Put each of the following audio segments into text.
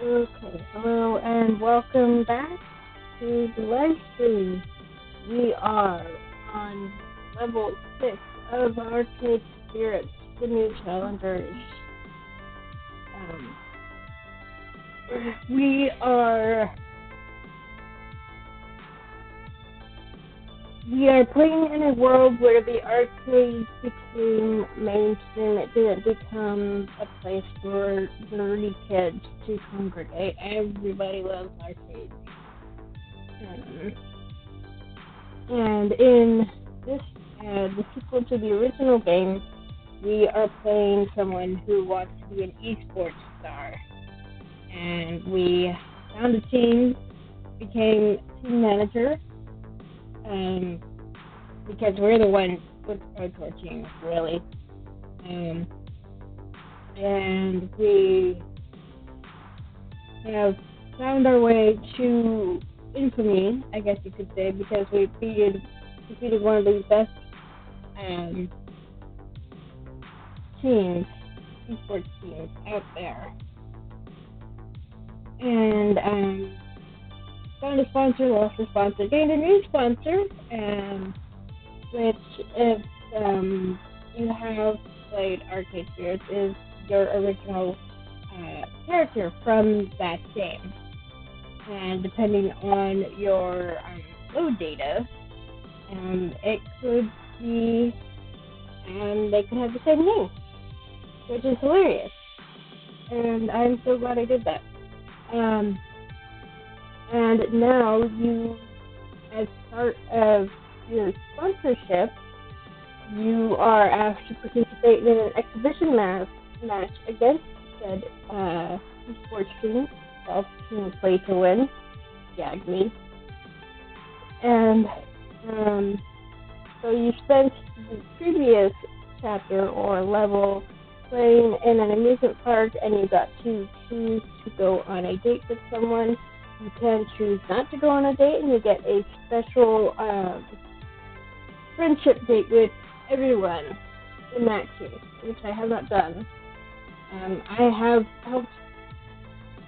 Okay, hello and welcome back to the live stream. We are on level 6 of Arcade Spirits, the new challengers. Um, we are we are playing in a world where the arcade became mainstream. It didn't become a place for nerdy kids to congregate. Everybody loves arcades. Um, and in this, the sequel to the original game, we are playing someone who wants to be an esports star. And we found a team, became team manager, um, because we're the ones with pro tour teams, really. Um, and we have found our way to infamy, I guess you could say, because we defeated one of the best um, teams, esports teams out there. And found a sponsor, lost a sponsor, gained a new sponsor, which, if you have played Arcade Spirits, is your original character from that game. And depending on your load data, it could be, they could have the same name, which is hilarious. And I'm so glad I did that. And now you, as part of your sponsorship, you are asked to participate in an exhibition match against said esports team, Team Play to Win, gag me. And so you spent the previous chapter or level playing in an amusement park, and you got to choose to go on a date with someone. You can choose not to go on a date, and you get a special friendship date with everyone in that case, which I have not done. I have helped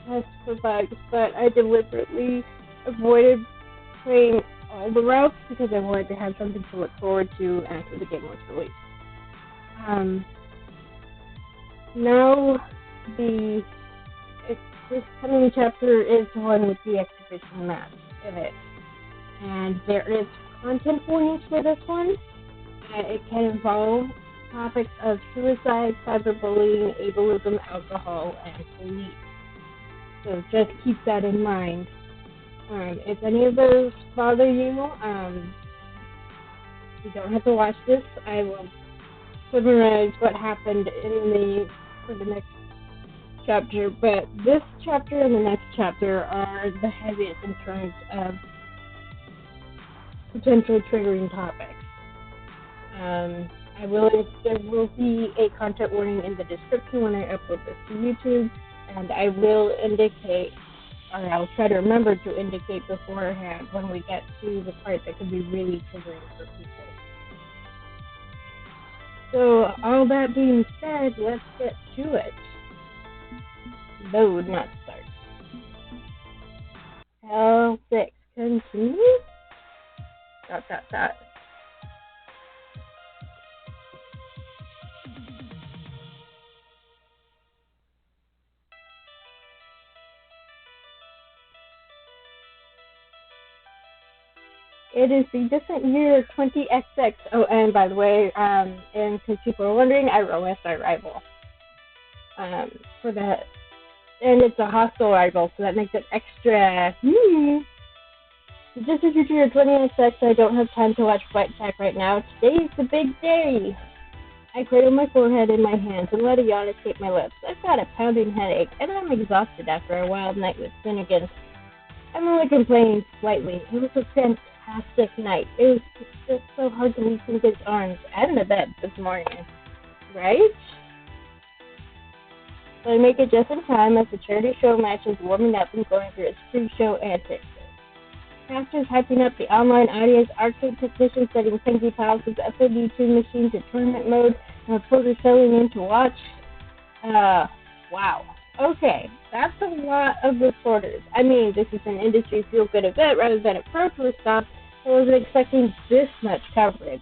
test for bugs, but I deliberately avoided playing all the routes because I wanted to have something to look forward to after the game was released. Now, this coming chapter is the one with the exhibition map in it. And there is content warnings for this one. It can involve topics of suicide, cyberbullying, ableism, alcohol, and police. So just keep that in mind. If any of those bother you, you don't have to watch this. I will summarize what happened for the next chapter, but this chapter and the next chapter are the heaviest in terms of potential triggering topics. There will be a content warning in the description when I upload this to YouTube, and I will indicate, or I'll try to remember to indicate beforehand when we get to the part that could be really triggering for people. So, all that being said, let's get to it. Load, not start. L6, continue. ... It is the distant year 20XX. Oh, and by the way, in case people are wondering, I roll as our rival. For that, and it's a hostile rival, so that makes it extra. Just as you do your 20XX, I don't have time to watch Flight Attack right now. Today's the big day. I cradle my forehead in my hands and let a yawn escape my lips. I've got a pounding headache, and I'm exhausted after a wild night with Finnegan. I'm only complaining slightly. It was a fantastic night. It was just so hard to leave Finnegan's arms and the bed this morning. Right? So I make it just in time as the charity show match is warming up and going through its pre-show antics. Casters hyping up the online audience, arcade technicians setting crazy piles of FOD2 machines in tournament mode, and reporters selling in to watch. Wow. Okay, that's a lot of reporters. I mean, this is an industry feel-good event rather than a pro tour stop. I wasn't expecting this much coverage.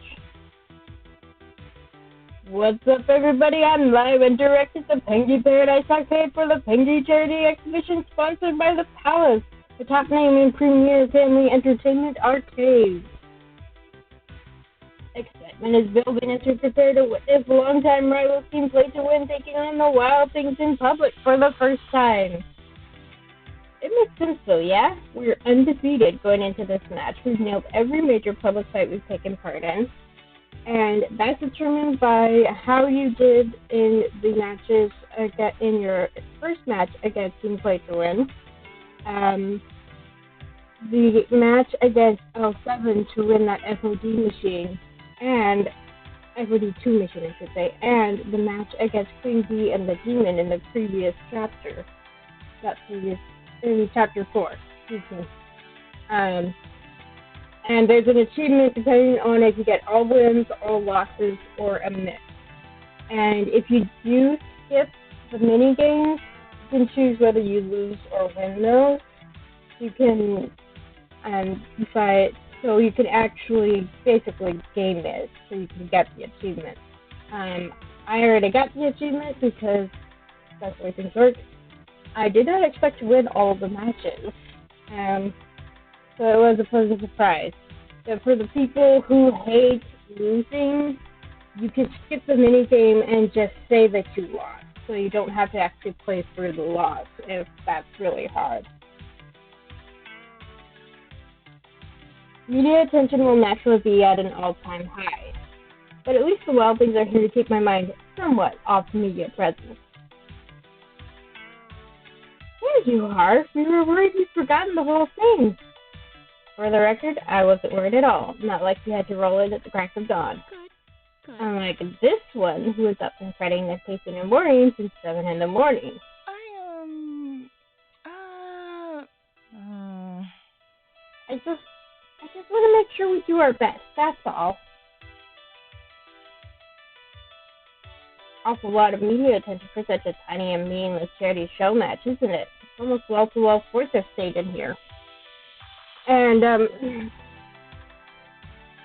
What's up, everybody? I'm live and direct at the Penguin Paradise Arcade for the Penguin Charity Exhibition sponsored by the Palace, the top name in premier family entertainment arcade. Excitement is building as we prepare to witness longtime rival team Play to Win taking on the Wild Things in public for the first time. It makes sense though, yeah? We're undefeated going into this match. We've nailed every major public fight we've taken part in. And that's determined by how you did in the matches in your first match against Team Play to Win. The match against L7 to win that FOD machine, and FOD2 mission, I should say, and the match against Queen Bee and the Demon in the previous chapter. In chapter 4, excuse me. And there's an achievement depending on if you get all wins, all losses, or a mix. And if you do skip the mini games, you can choose whether you lose or win those. You can decide, so you can actually basically game it, so you can get the achievement. I already got the achievement because that's the way things work. I did not expect to win all of the matches. So it was a pleasant surprise. So for the people who hate losing, you can skip the minigame and just say that you lost. So you don't have to actually play through the loss if that's really hard. Media attention will naturally be at an all-time high. But at least the Wild Things are here to keep my mind somewhat off media presence. There you are. We were worried we'd forgotten the whole thing. For the record, I wasn't worried at all. Not like we had to roll in at the crack of dawn. Good. Unlike this one, who was up and fretting their pace in the morning since 7 in the morning. I just want to make sure we do our best, that's all. Awful lot of media attention for such a tiny and meaningless charity show match, isn't it? It's almost wall-to-wall sports have stayed in here. And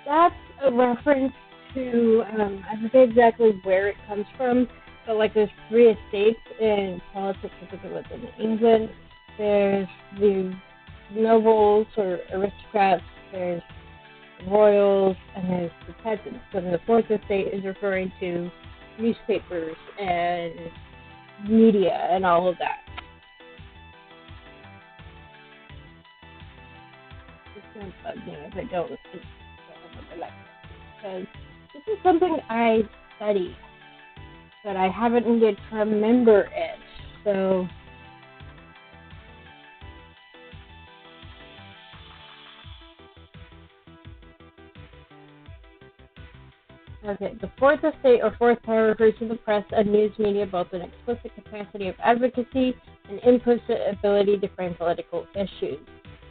that's a reference to, I forget exactly where it comes from, but like there's 3 estates in politics, particularly within England. There's the nobles or aristocrats, there's royals, and there's the peasants. So the 4th estate is referring to newspapers and media and all of that. It's going to bug me if I don't remember that. Because this is something I studied, but I haven't needed to remember it. So okay, the 4th estate or 4th power refers to the press and news media both an explicit capacity of advocacy and implicit ability to frame political issues.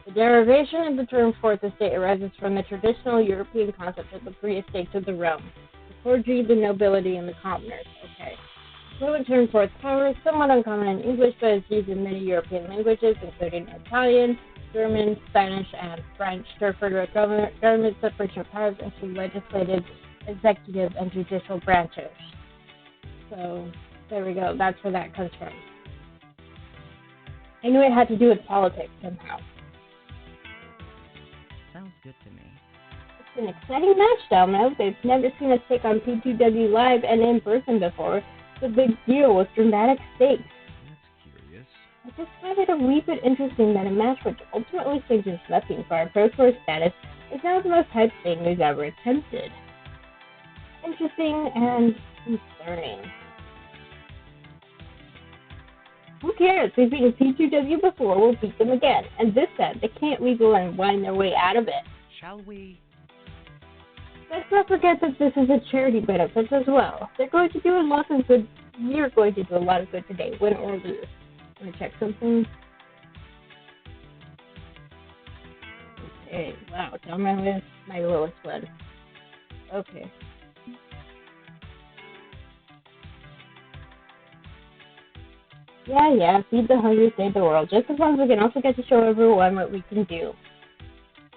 The derivation of the term 4th estate arises from the traditional European concept of the 3 estates of the realm, the clergy, the nobility, and the commoners. Okay. The fluent term 4th power is somewhat uncommon in English, but is used in many European languages, including Italian, German, Spanish, and French, to refer to a government separation of powers into legislative, executive, and judicial branches. So, there we go. That's where that comes from. I knew it had to do with politics somehow. Sounds good to me. It's an exciting match, Domino. They've never seen us take on P2W live and in person before. It's a big deal with dramatic stakes. That's curious. I just find it a wee bit interesting that a match which ultimately changes nothing for our Pro Tour status is now the most hyped thing we've ever attempted. Interesting and concerning. Who cares? We've beaten P2W before, we'll beat them again. And this time, they can't wiggle and wind their way out of it. Shall we? Let's not forget that this is a charity benefit as well. They're going to do a lot of good. We're going to do a lot of good today, win or lose. Let me check something. Okay, wow, Domino is my lowest one. Okay. Yeah, feed the hungry, save the world. Just as long as we can also get to show everyone what we can do.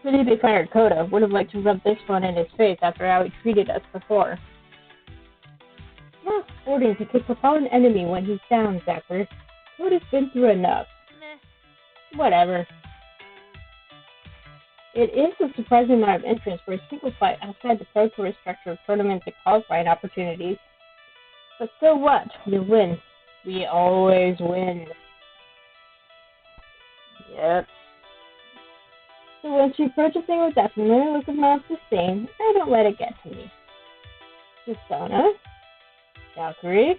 Pretty big fired Coda would have liked to rub this one in his face after how he treated us before. Not affording to kick a fallen enemy when he's down, Zachary. Coda's been through enough. Whatever. It is a surprising amount of interest for a single fight outside the pro-tour structure of tournaments and qualifying opportunities. But so what? You win. We always win. Yep. So once you approach a thing with that familiar look of mouth disdain, I don't let it get to me. Justana? Valkyrie?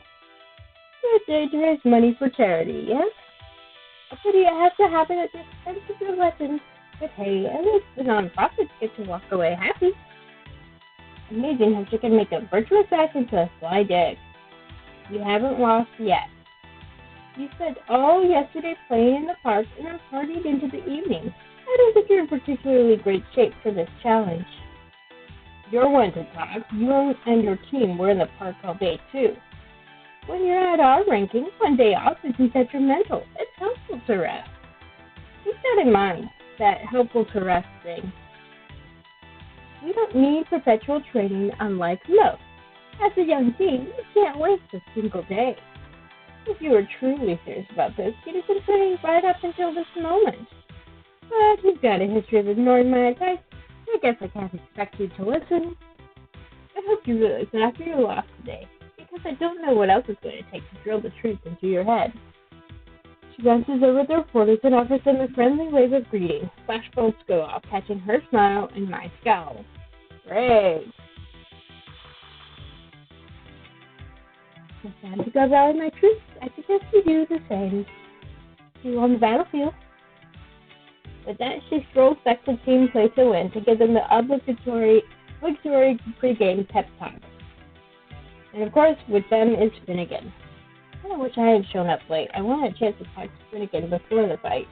Good day to raise money for charity, yes? A pity it has to happen at the expense of your legend. But hey, at least the non-profits get to walk away happy. Amazing how she can make a virtuous act into a sly dig. You haven't lost yet. You spent all yesterday playing in the park and then partied into the evening. I don't think you're in particularly great shape for this challenge. You're one to talk. You and your team were in the park all day, too. When you're at our ranking, one day off isn't detrimental. It's helpful to rest. Keep that in mind, that helpful to rest thing. We don't need perpetual training, unlike most. As a young team, you can't waste a single day. If you were truly serious about this, you'd have been training right up until this moment. But you've got a history of ignoring my advice. I guess I can't expect you to listen. I hope you realize that after your loss today, because I don't know what else it's going to take to drill the truth into your head. She glances over at the reporters and offers them a friendly wave of greeting. Flashbulbs go off, catching her smile and my scowl. Great. It's time to go rally my troops. I suggest you do the same. See you on the battlefield. With that, she strolls back to Team Play to Win to give them the obligatory pre-game pep talk. And of course, with them is Finnegan. I kind of wish I had shown up late. I wanted a chance to talk to Finnegan before the fight.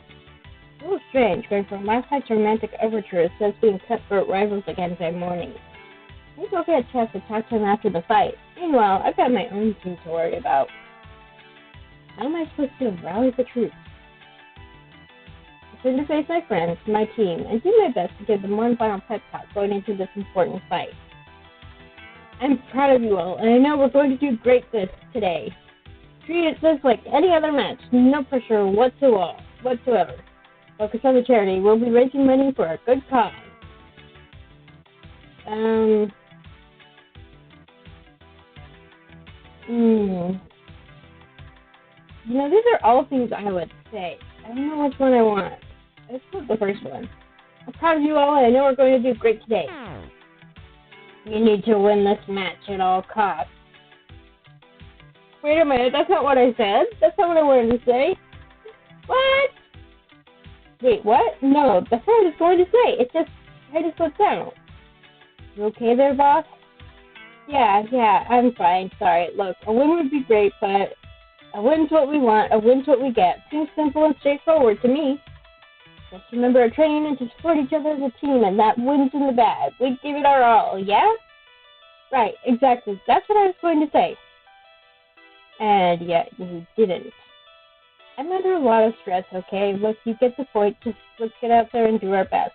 A little strange, going from last night's romantic overtures to us being cutthroat rivals again by morning. Maybe I'll get a chance to talk to him after the fight. Meanwhile, I've got my own team to worry about. How am I supposed to rally the troops? I turn to face my friends, my team, and do my best to give them one final pep talk going into this important fight. I'm proud of you all, and I know we're going to do great this today. Treat this like any other match, no pressure whatsoever. Focus on the charity. We'll be raising money for a good cause. These are all things I would say. I don't know which one I want. Let's put the first one. I'm proud of you all, and I know we're going to do great today. You need to win this match at all costs. Wait a minute, that's not what I said. That's not what I wanted to say. What? Wait, what? No, that's not what I was going to say. I just slipped out. You okay there, boss? Yeah, I'm fine. Sorry. Look, a win would be great, but a win's what we want, a win's what we get. Seems simple and straightforward to me. Just remember our training and to support each other as a team, and that wins in the bag. We give it our all, yeah? Right, exactly. That's what I was going to say. And yet, you didn't. I'm under a lot of stress, okay? Look, you get the point. Just let's get out there and do our best.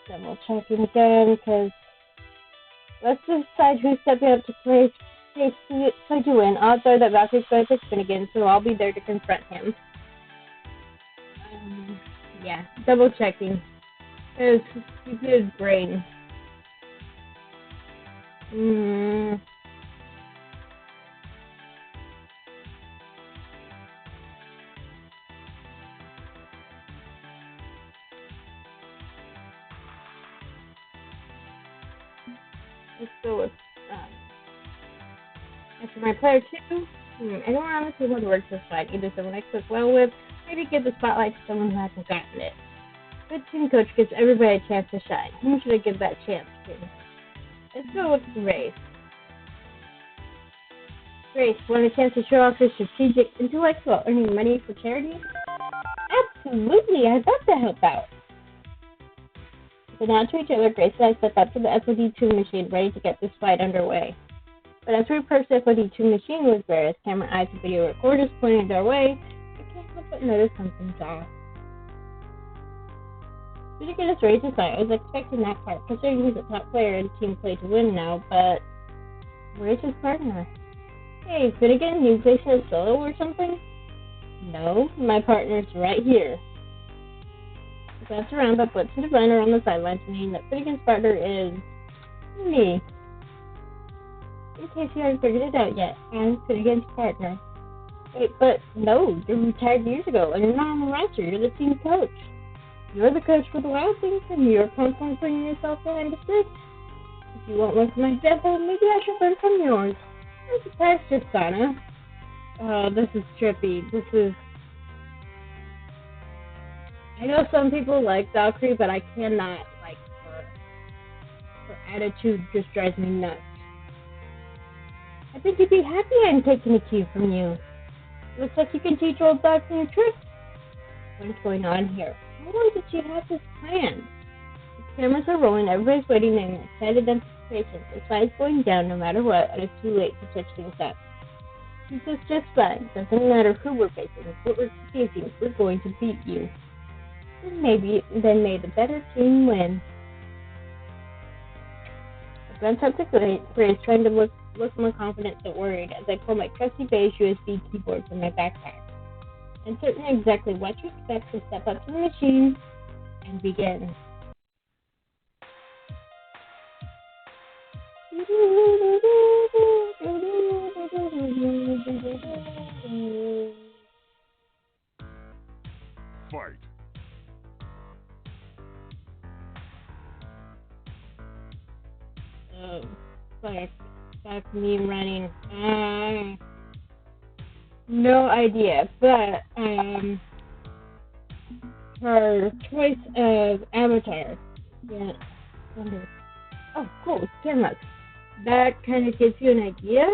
Then we'll check in again, because let's decide who's stepping up to play to win. Odds are that Valkyrie's going to pick Finnegan, so I'll be there to confront him. Double checking. His stupid brain. Let's go with as for my player 2, anyone on the team would work this fight. Either someone I click well with, maybe give the spotlight to someone who hasn't gotten it. Good team coach gives everybody a chance to shine. Whom should I give that chance to? Let's go with Grace. Grace, want a chance to show off your strategic intellect while earning money for charity? Absolutely, I'd love to help out. So now to each other, Grace and I step up to the SOD2 machine, ready to get this fight underway. But as we approach the footage machine with various camera eyes and video recorders pointed our way, I can't help but notice something's off. Finnegan is ready to start. I was expecting that part, considering he's a top player and team play to win now, but where's his partner? Hey, Finnegan, you play a solo or something? No, my partner's right here. I glance around but blips into runner on the sidelines, meaning that Finnegan's partner is me. In case you haven't figured it out yet, I'm Finnegan's partner. Wait, but no, you retired years ago, and you're not on the roster, you're the team coach. You're the coach for the Wild Things, and you're constantly putting yourself behind the sticks. If you want one for my example, maybe I should learn from yours. It's a pasture, Sana. Oh, this is trippy. I know some people like Valkyrie, but I cannot like her. Her attitude just drives me nuts. I think you'd be happy I'm taking a cue from you. Looks like you can teach old dogs new tricks. What's going on here? How long did she have this plan? The cameras are rolling, everybody's waiting in excited anticipation. The side's going down no matter what, and it's too late to touch things up. This is just fun. Doesn't matter who we're facing, what we're facing, we're going to beat you. And then may the better team win. I glance up to Grace, trying to look more confident but worried as I pull my trusty beige USB keyboard from my backpack. I'm certain exactly what to expect to step up to the machine and begin. Fight. Back me running. No idea, but her choice of avatar. Yeah. Oh, cool, cameras. That kind of gives you an idea.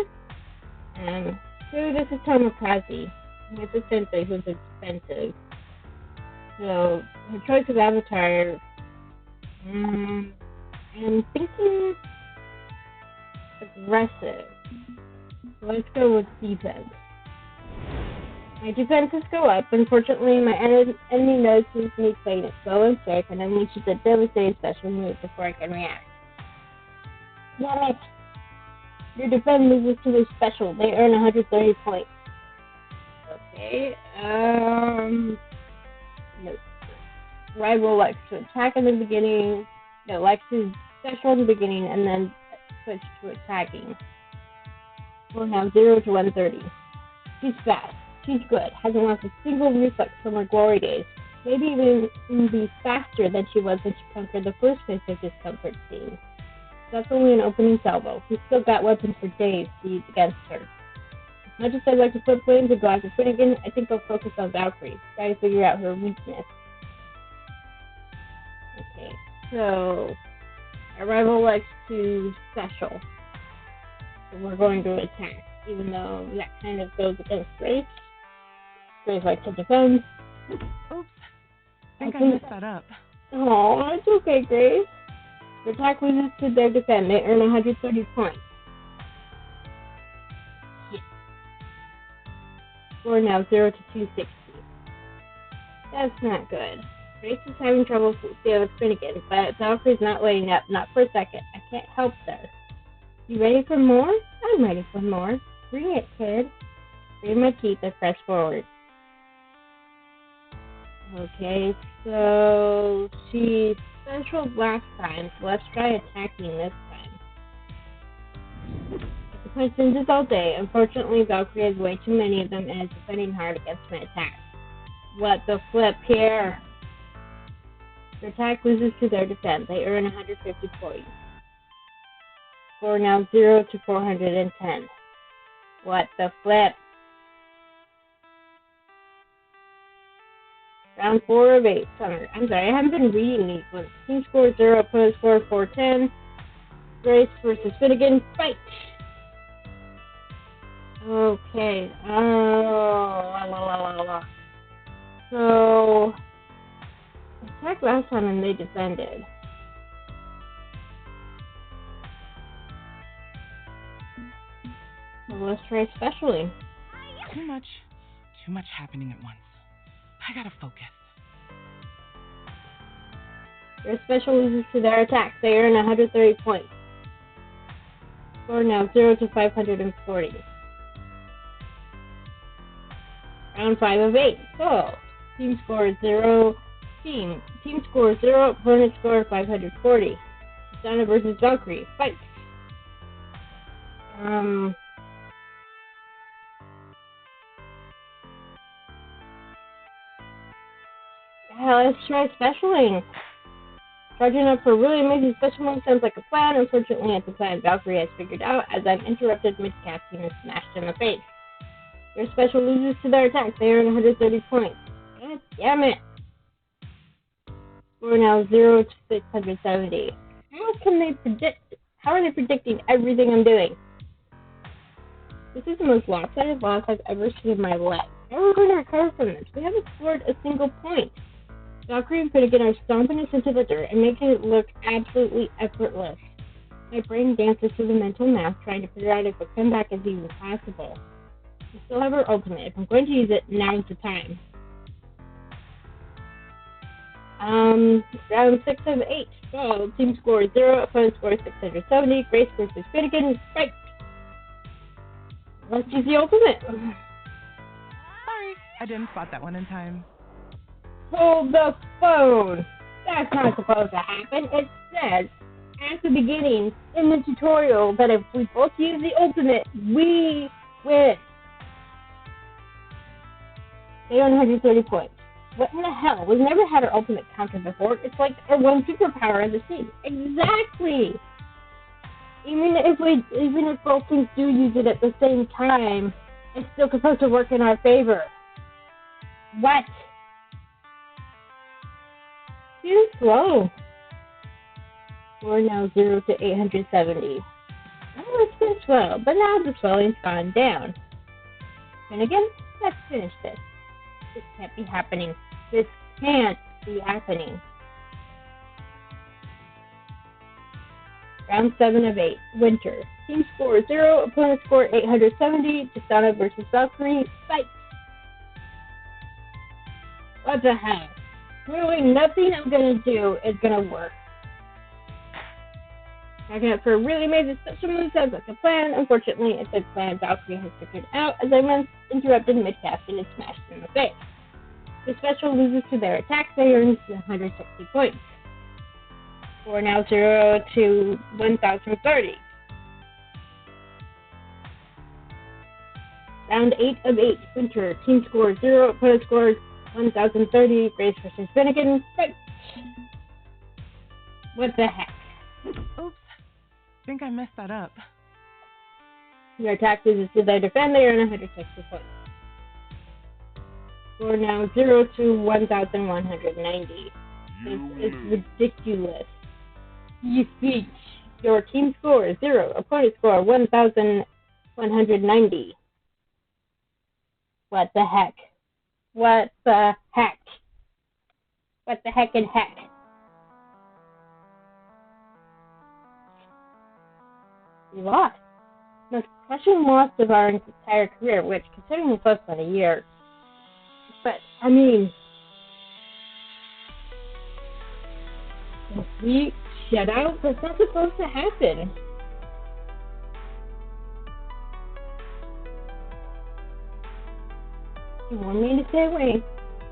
So this is Tomokazi. It's a sensei who's expensive. So her choice of avatar. I'm thinking aggressive. So let's go with defense. My defenses go up. Unfortunately, my enemy notices me playing it slow and safe and unleashes a devastating special move before I can react. Damn it! Your defense loses to their special. They earn 130 points. Okay. No. Rival likes to attack in the beginning. No, likes to special in the beginning and then switch to attacking. We'll have 0 to 130. She's fast. She's good. Hasn't lost a single reflex from her glory days. Maybe even be faster than she was when she conquered the first phase of discomfort scene. That's only an opening salvo. We've still got weapons for days to use against her. As much as I'd like to flip flames and go after Finnegan, I think I'll focus on Valkyrie. Try to figure out her weakness. Okay, so our rival likes to special. So we're going to attack, even though that kind of goes against Grace. Grace likes to defend. Oops. I think I messed that up. Oh, it's okay, Grace. The attack loses to their defend. They earn 130 points. Yeah. Score now 0 to 260. That's not good. Grace is having trouble staying with Finnegan, but Valkyrie's not letting up, not for a second. I can't help her. You ready for more? I'm ready for more. Bring it, kid. Bring my teeth and press forward. Okay, so she specialed last time, so let's try attacking this time. The questions is all day. Unfortunately, Valkyrie has way too many of them and is defending hard against my attack. What the flip here? Their attack loses to their defense. They earn 150 points. Score now 0 to 410. What the flip? Round 4 of 8. Summer. I'm sorry, I haven't been reading these ones. Team score 0, opponent score 410. Grace versus Finnegan. Fight! Okay. So, I attacked last time and they defended. let's try specialing. Too much happening at once. I gotta focus. Your special loses to their attack. They earn 130 points. Score now 0 to 540. Round 5 of 8. So, team score 0. Team score 0. Opponent score 540. Donna versus Valkyrie. Fight. Let's try specialing. Charging up for really amazing special move sounds like a plan. Unfortunately, it's a plan Valkyrie has figured out as I'm interrupted mid-casting and smashed in the face. Your special loses to their attack. They earn 130 points. God damn it. We're now 0 to 670. How are they predicting everything I'm doing? This is the most lopsided loss I've ever seen in my life. How are we going to recover from this? We haven't scored a single point. Valkyrie is going to get our stomping us into the dirt and making it look absolutely effortless. My brain dances through the mental math trying to figure out if a comeback is even possible. We still have our ultimate. If I'm going to use it, now's the time. Round 6 of 8. So, team score 0, opponent score 670. Grace versus Finnegan. Fight! Let's use the ultimate. Sorry, I didn't spot that one in time. Hold the phone. That's not supposed to happen. It says at the beginning in the tutorial that if we both use the ultimate, we win. They earn 130 points. What in the hell? We've never had our ultimate counter before. It's like our one superpower of the scene. Exactly. Even if both teams do use it at the same time, it's still supposed to work in our favor. What? Too slow. We're now 0 to 870. Oh, it's been slow, but now the swelling's gone down. And again, let's finish this. This can't be happening. This can't be happening. Round 7 of 8. Winter. Team score 0. Opponent score 870. Tristana versus Valkyrie. Fight! What the hell? Really, nothing I'm going to do is going to work. Checking out for a really amazing special move sounds like a plan. Unfortunately, it's a plan Valkyrie has figured out as I was interrupted mid-casting and smashed in the face. The special loses to their attack. They earn 160 points. We're now 0 to 1030. Round 8 of 8. Winter. Team score 0. Opponent score 1030. Grace versus Finnegan. Fight! What the heck? Oops. Think I messed that up. Your attack loses to their defend. They earn 160 points. We're now 0 to 1190. This is ridiculous. You see, your team score is 0. Opponent score 1190. What the heck? What the heck? What the heck and heck? We lost. Most crushing loss of our entire career, which, considering it's less than a year. But, I mean, we shut out? That's not supposed to happen. She wanted me to stay away.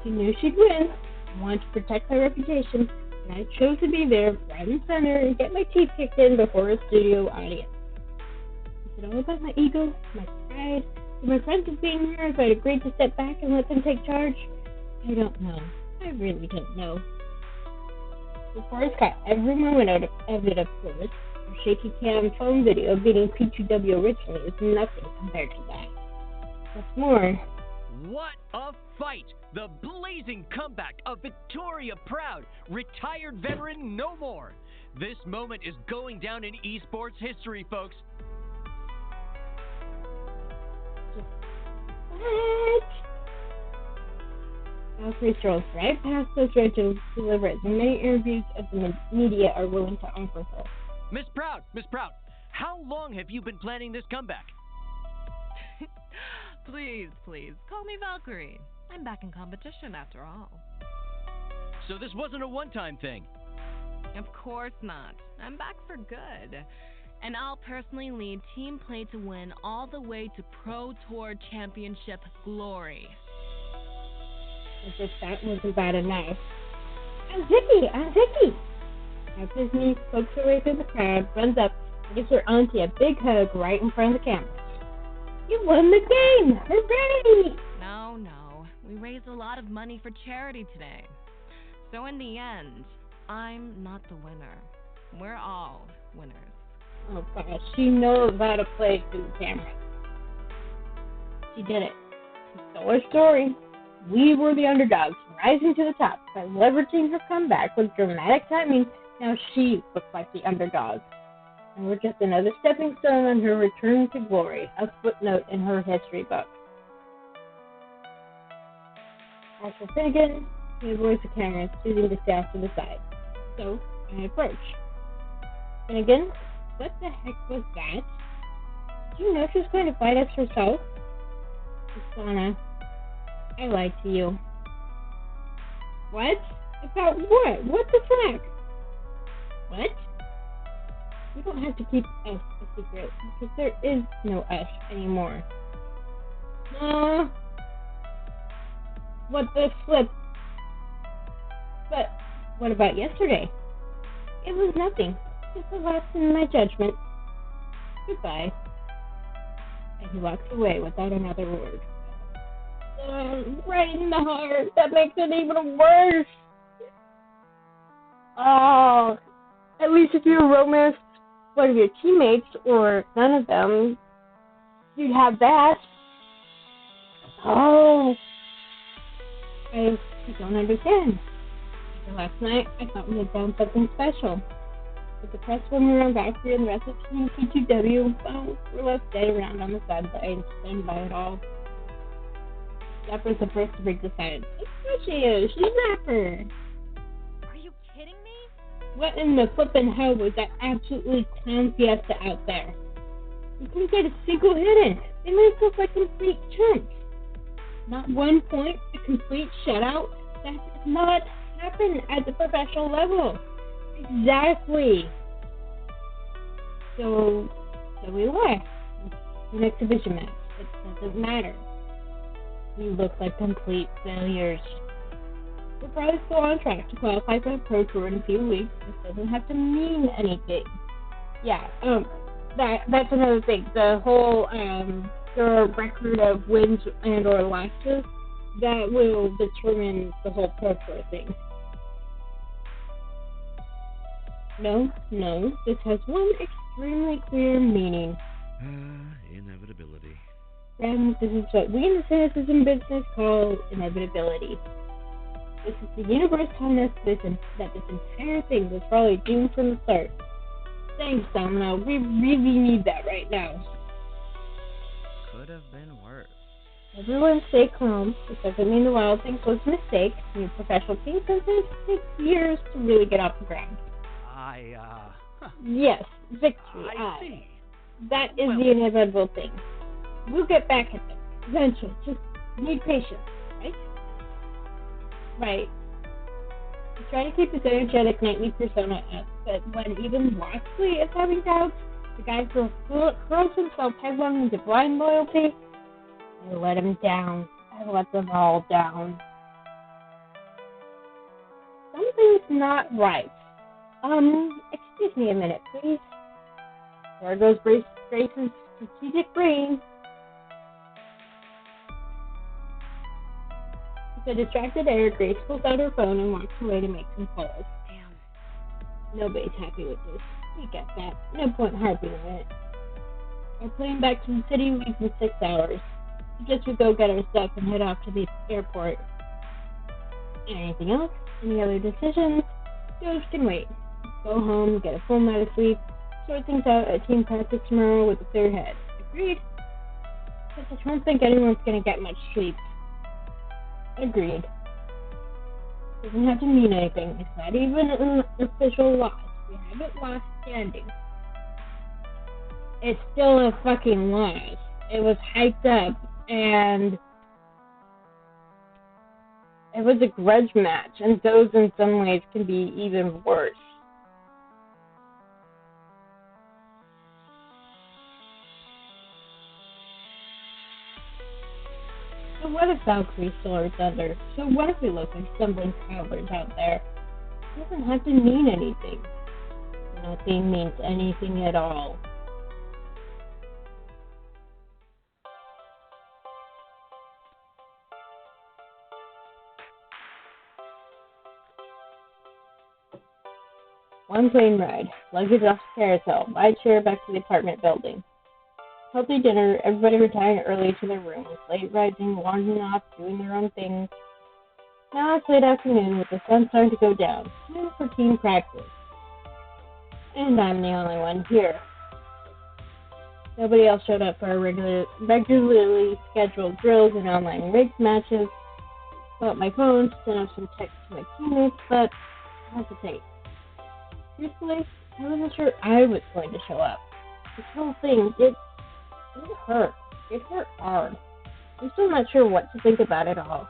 She knew she'd win. I wanted to protect my reputation, and I chose to be there, right in center, and get my teeth kicked in before a studio audience. Is it all about my ego, my pride, or my friends of being here if I'd agreed to step back and let them take charge? I don't know. I really don't know. The forest caught every moment of it, of course. Our shaky cam phone video beating P2W originally is nothing compared to that. What's more... What a fight! The blazing comeback of Victoria Proud, retired veteran no more. This moment is going down in esports history, folks. What? Valkyrie strolls right past us, ready to deliver as many interviews as the media are willing to offer her. Miss Proud, how long have you been planning this comeback? Please, please, call me Valkyrie. I'm back in competition after all. So this wasn't a one-time thing. Of course not. I'm back for good. And I'll personally lead Team Play to win all the way to Pro Tour Championship glory. As if that wasn't bad enough. I'm Vicky! As his niece pokes her way through the crowd, runs up, and gives her auntie a big hug right in front of the camera. You won the game! Hooray! No. We raised a lot of money for charity today. So in the end, I'm not the winner. We're all winners. Oh gosh, she knows how to play through the camera. She did it. She stole her story. We were the underdogs, rising to the top. By leveraging her comeback with dramatic timing, now she looks like the underdog. And we're just another stepping stone on her return to glory, a footnote in her history book. As for Finnegan, he avoids the camera, choosing to stay off to the side. So, I approach. Finnegan, what the heck was that? Did you know she was going to fight us herself? Donna, I lied to you. What? About what? What the fuck? What? You don't have to keep us a secret, because there is no us anymore. What the flip? But what about yesterday? It was nothing. Just a lapse in my judgment. Goodbye. And he walks away without another word. Right in the heart. That makes it even worse. Oh, at least if you romanced one of your teammates or none of them, you'd have that. Oh, I don't understand. Last night, I thought we had done something special. But the press when we were on Valkyrie and the rest of Team P2W, well, we're left dead around on the sidelines, stand by it all. Zapper's the first to break the silence. Of course she is. She's Zapper. Are you kidding me? What in the flippin' hell was that absolutely clown fiesta out there? We couldn't get a single hit in. They made us look like complete chumps. Not one point, a complete shutout. That does not happen at the professional level. Exactly. So we lost. An exhibition match. It doesn't matter. We look like complete failures. We're probably still on track to qualify for the Pro Tour in a few weeks. This doesn't have to mean anything. Yeah, that's another thing. The whole the record of wins and or losses, that will determine the whole Pro Tour thing. No, this has one extremely clear meaning. Inevitability. And this is what we in the cynicism business call inevitability. This is the universe telling us that this entire thing was probably doomed from the start. Thanks, Domino. We really need that right now. Could have been worse. Everyone stay calm. This doesn't mean the Wild Thing was a mistake. New professional teams sometimes take years to really get off the ground. Yes, victory. I see. That is the inevitable thing. We'll get back at them eventually. Just need patience, right? Right. We try to keep his energetic nightly persona up, but when even Loxley is having doubts, the guy hurls himself headlong into blind loyalty. I let him down. I let them all down. Something's not right. Excuse me a minute, please. There goes Grace's strategic brain. With a distracted air, Grace pulls out her phone and walks away to make some calls. Damn. Nobody's happy with this. We get that. No point harping on it. Our plane back to the city leaves in 6 hours. We just would go get our stuff and head off to the airport. Anything else? Any other decisions? Those can wait. Go home, get a full night of sleep, sort things out at team practice tomorrow with a clear head. Agreed? I just don't think anyone's gonna get much sleep. Agreed. Doesn't have to mean anything. It's not even an official loss. We haven't lost standing. It's still a fucking loss. It was hyped up, and it was a grudge match, and those in some ways can be even worse. So what if Valkyrie stole her thunder? So what if we look like stumbling travelers out there? It doesn't have to mean anything. Nothing means anything at all. One plane ride, luggage off the carousel, my chair back to the apartment building. Healthy dinner, everybody retiring early to their rooms, late rising, wandering off, doing their own things. Now it's late afternoon with the sun starting to go down. Time for team practice. And I'm the only one here. Nobody else showed up for our regularly scheduled drills and online rigs matches. Pulled out my phone to send out some texts to my teammates, but I hesitate. Truthfully, I wasn't sure I was going to show up. This whole thing, it hurt. It hurt hard. I'm still not sure what to think about it all.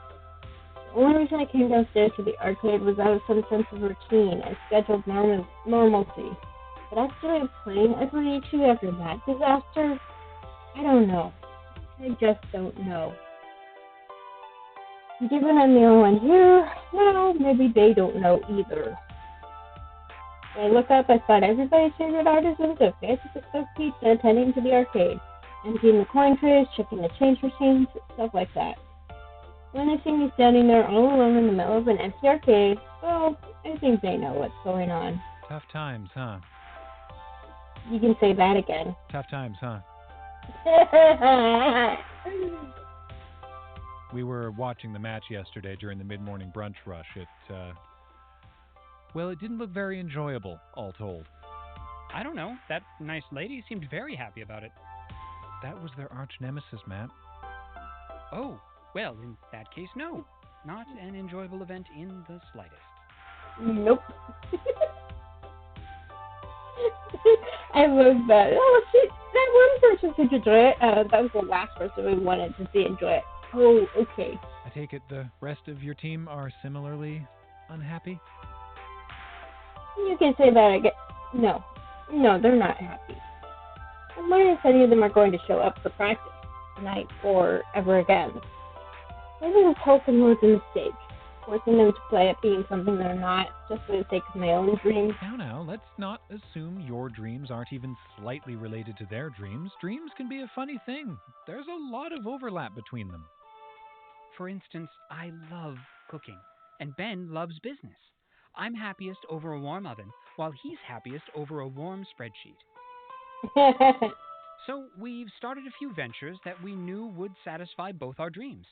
The only reason I came downstairs to the arcade was out of some sense of routine and scheduled normalcy. But actually playing every issue after that disaster? I don't know. I just don't know. Given I'm the only one here, well, maybe they don't know either. When I look up, I spot everybody's favorite artisans of fancy bespoke pizza attending to the arcade, emptying the coin trays, checking the change machines, stuff like that. When they see me standing there all alone in the middle of an empty arcade, well, I think they know what's going on. Tough times, huh? You can say that again. Tough times, huh? We were watching the match yesterday during the mid-morning brunch rush. It didn't look very enjoyable, all told. I don't know. That nice lady seemed very happy about it. That was their arch nemesis, Matt. Oh, well, in that case, no. Not an enjoyable event in the slightest. Nope. I love that. Oh, shit. That one person could enjoy it. That was the last person we wanted to see enjoy it. Oh, okay. I take it the rest of your team are similarly unhappy? You can say that again. No, they're not happy. I'm wondering if any of them are going to show up for practice tonight or ever again. Maybe this whole thing was a mistake, forcing them to play at being something they're not, just for the sake of my own dreams. Now, let's not assume your dreams aren't even slightly related to their dreams. Dreams can be a funny thing. There's a lot of overlap between them. For instance, I love cooking, and Ben loves business. I'm happiest over a warm oven, while he's happiest over a warm spreadsheet. So we've started a few ventures that we knew would satisfy both our dreams.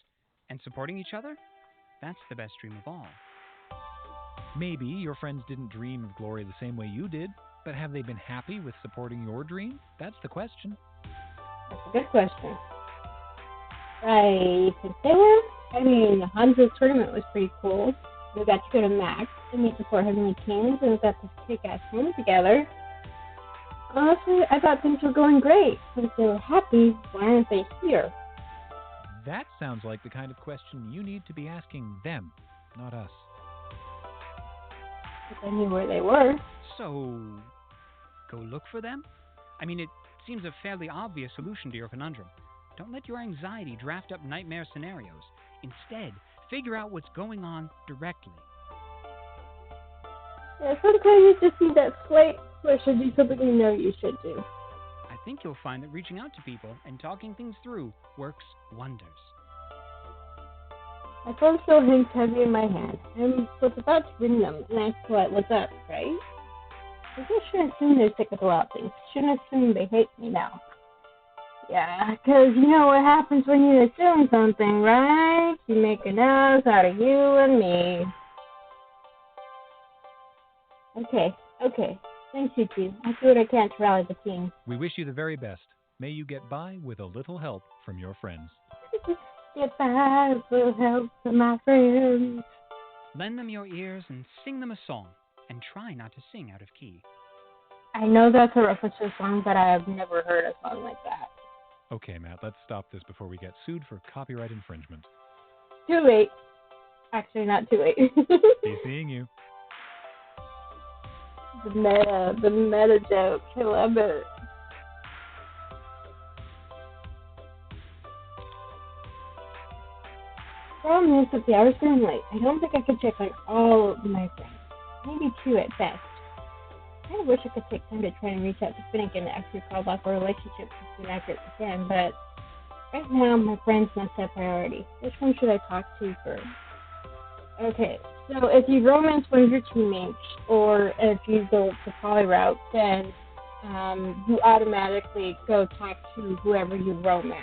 And supporting each other? That's the best dream of all. Maybe your friends didn't dream of glory the same way you did, but have they been happy with supporting your dream? That's the question. That's a good question. I think they were. I mean, the Hanzo tournament was pretty cool. We got to go to Max and meet the 4 Heavenly Kings, and we got this kick-ass home together. Honestly, I thought things were going great. But if they were happy, why aren't they here? That sounds like the kind of question you need to be asking them, not us. If I knew where they were. So, go look for them? I mean, it seems a fairly obvious solution to your conundrum. Don't let your anxiety draft up nightmare scenarios. Instead, figure out what's going on directly. Yeah, sometimes you just need that slight push to do something you know you should do. I think you'll find that reaching out to people and talking things through works wonders. My phone still hangs heavy in my hand. I was about to ring them and ask what's up, right? I just shouldn't assume they're sick of the wild things. Shouldn't assume they hate me now. Yeah, because you know what happens when you assume something, right? You make a nose out of you and me. Okay. Thanks, you two. I'll do what I can to rally the team. We wish you the very best. May you get by with a little help from your friends. Get by with a little help from my friends. Lend them your ears and sing them a song, and try not to sing out of key. I know that's a reference to a song, but I have never heard a song like that. Okay, Matt, let's stop this before we get sued for copyright infringement. Too late. Actually, not too late. Be seeing you. The meta joke. I love it. Problem is that the hours getting late. I don't think I could check on all of my friends. Maybe 2 at best. I kind of wish I could take time to try and reach out to Finnegan after we called off our relationship as soon as I can, but right now my friend's my top priority. Which one should I talk to first? Okay, so if you romance one of your teammates, or if you go the poly route, then you automatically go talk to whoever you romance.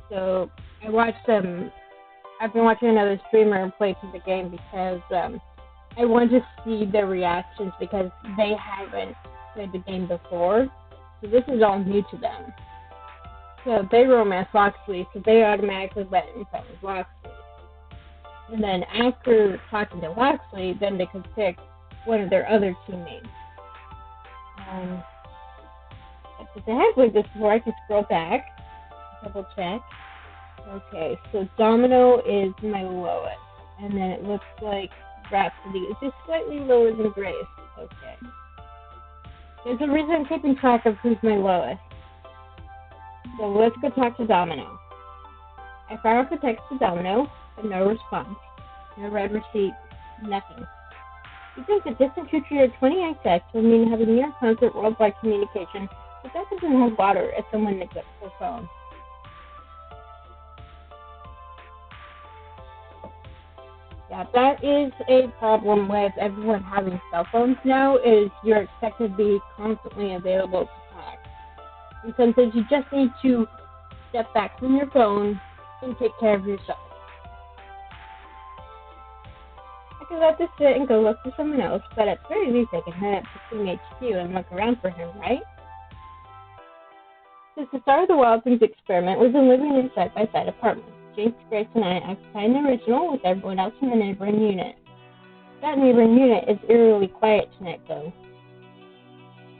So I've been watching another streamer play through the game because I want to see their reactions because they haven't played the game before. So this is all new to them. So they romance Loxley, so they automatically let him play with Loxley. And then after talking to Loxley, then they could pick one of their other teammates. If I have played this before, I can scroll back, double check. Okay, so Domino is my lowest, and then it looks like Rhapsody is just slightly lower than Grace. Okay. There's a reason I'm keeping track of who's my lowest. So let's go talk to Domino. I fire off a text to Domino, but no response. No red receipt, nothing. You think the distant future of 20XX will mean having near constant worldwide communication, but that doesn't hold water if someone neglects their phone. Yeah, that is a problem with everyone having cell phones now, is you're expected to be constantly available to talk. And sometimes you just need to step back from your phone and take care of yourself. I could let this sit and go look for someone else, but at the very least I can head up to Team HQ and look around for him, right? Since the start of the Wild Things experiment, we've been living in side-by-side apartments. Jinx, Grace, and I occupy the original with everyone else in the neighboring unit. That neighboring unit is eerily quiet tonight, though.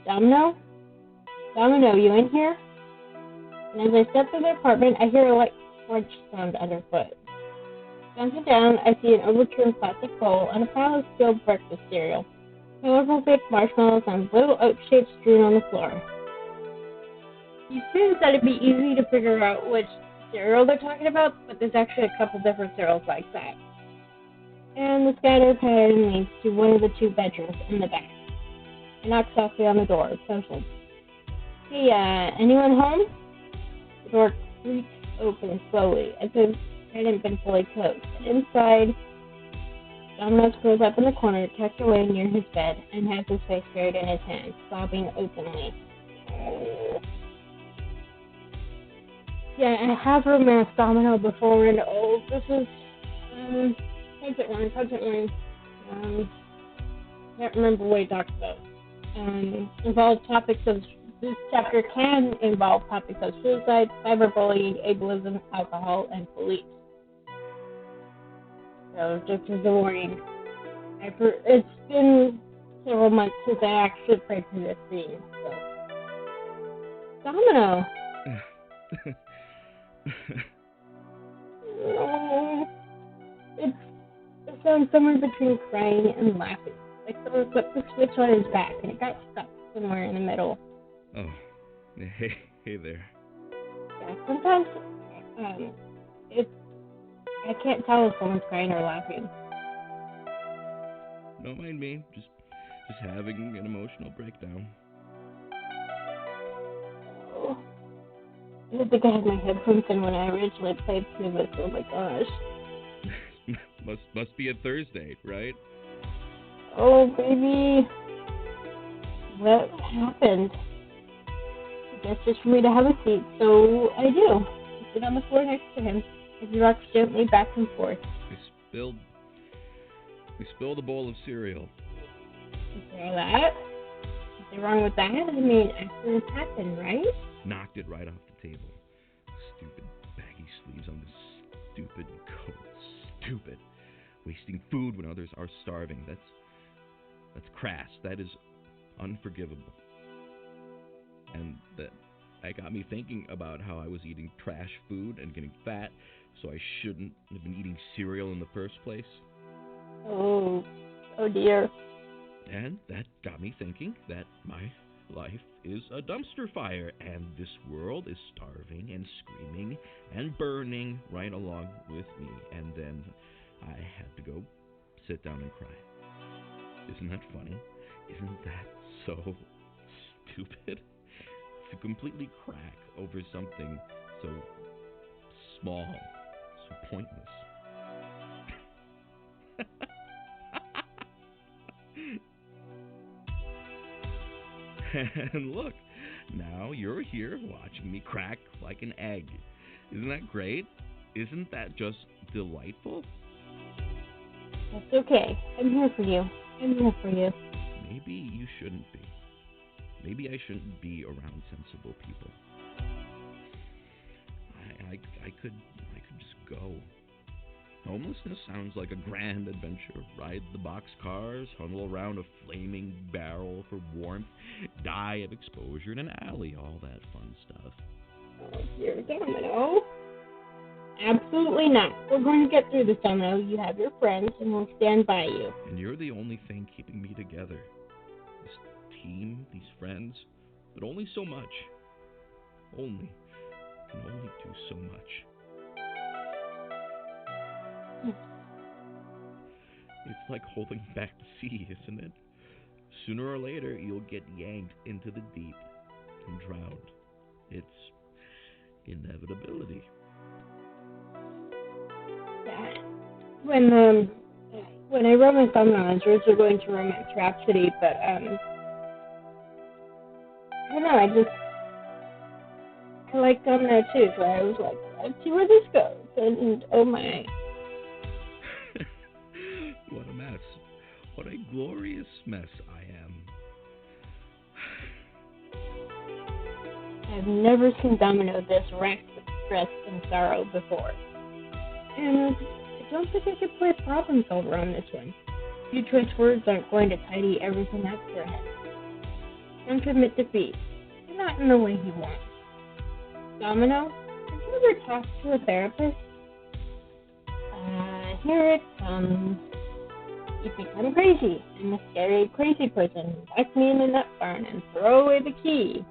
Domino? Domino, you in here? And as I step through the apartment, I hear a light crunch sound underfoot. Glancing down, I see an overturned plastic bowl and a pile of spilled breakfast cereal, colorful baked marshmallows, and little oat shapes strewn on the floor. You think that it'd be easy to figure out which cereal they're talking about, but there's actually a couple different cereals like that. And the scatter pattern leads to one of the 2 bedrooms in the back. I knock softly on the door, puzzled. Hey, anyone home? The door creaks open slowly, as if it hadn't been fully closed. Inside, Domino curls up in the corner, tucked away near his bed, and has his face buried in his hands, sobbing openly. Yeah, I have romanced Domino before, and this is, content warning. Can't remember what he talked about. This chapter can involve topics of suicide, cyberbullying, ableism, alcohol, and police. So, just as a warning. It's been several months since I actually played through this scene, so. Domino! It sounds somewhere between crying and laughing. Like someone flipped the switch on his back and it got stuck somewhere in the middle. Oh, hey there. Yeah, sometimes I can't tell if someone's crying or laughing. Don't mind me, just having an emotional breakdown. Oh. I didn't think I had my headphones in when I originally played through this. Oh my gosh. must be a Thursday, right? Oh baby. What happened? I guess just for me to have a seat, so I do. I sit on the floor next to him as he rocks gently back and forth. We spilled a bowl of cereal. Is there that? Nothing wrong with that? I mean, accidents happen, right? Knocked it right off the table. Stupid baggy sleeves on this stupid coat. Stupid. Wasting food when others are starving. That's crass. That is unforgivable. And It got me thinking about how I was eating trash food and getting fat, so I shouldn't have been eating cereal in the first place. Oh dear. And that got me thinking that my life is a dumpster fire, and this world is starving and screaming and burning right along with me. And then I had to go sit down and cry. Isn't that funny? Isn't that so stupid? To completely crack over something so small, so pointless. And look, now you're here watching me crack like an egg. Isn't that great? Isn't that just delightful? That's okay. I'm here for you. Maybe you shouldn't be. Maybe I shouldn't be around sensible people. I could just go. Homelessness sounds like a grand adventure. Ride the boxcars, huddle around a flaming barrel for warmth, die of exposure in an alley, all that fun stuff. Oh, dear Domino. Absolutely not. We're going to get through this, Domino. You have your friends, and we'll stand by you. And you're the only thing keeping me together. This team, these friends, but only so much. Can only do so much. It's like holding back the sea, isn't it? Sooner or later, you'll get yanked into the deep and drowned. It's inevitability. When I wrote my thumbnails, I was originally going to Romance Rhapsody, but I don't know, I like Domino too, so I was like, let's see where this goes, and oh my. What a mess. What a glorious mess I am. I've never seen Domino this wrecked with stress and sorrow before. And I don't think I could play problem solver on this one. Few choice words aren't going to tidy everything up for him. Don't admit defeat. Not in the way he wants. Domino, have you ever talked to a therapist? Here it comes. You think I'm crazy. I'm a scary, crazy person. Lock me in the nut barn and throw away the key.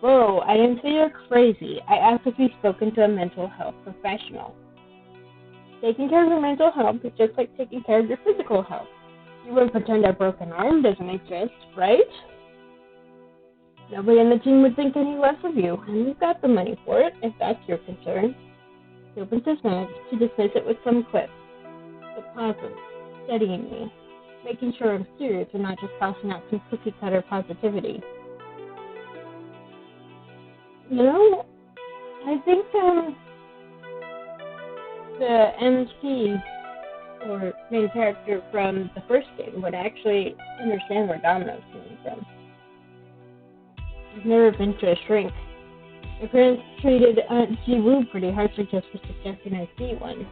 Whoa, I didn't say you're crazy. I asked if you've spoken to a mental health professional. Taking care of your mental health is just like taking care of your physical health. You wouldn't pretend a broken arm doesn't exist, right? Nobody on the team would think any less of you, and we've got the money for it, if that's your concern. He opens his mouth to dismiss it with some quip, but pauses, studying me, making sure I'm serious and not just tossing out some cookie-cutter positivity. You know, I think the MC, or main character from the first game, would actually understand where Domino's coming from. I've never been to a shrink. My parents treated Aunt Ji-Woo pretty harshly just for suggesting I see one.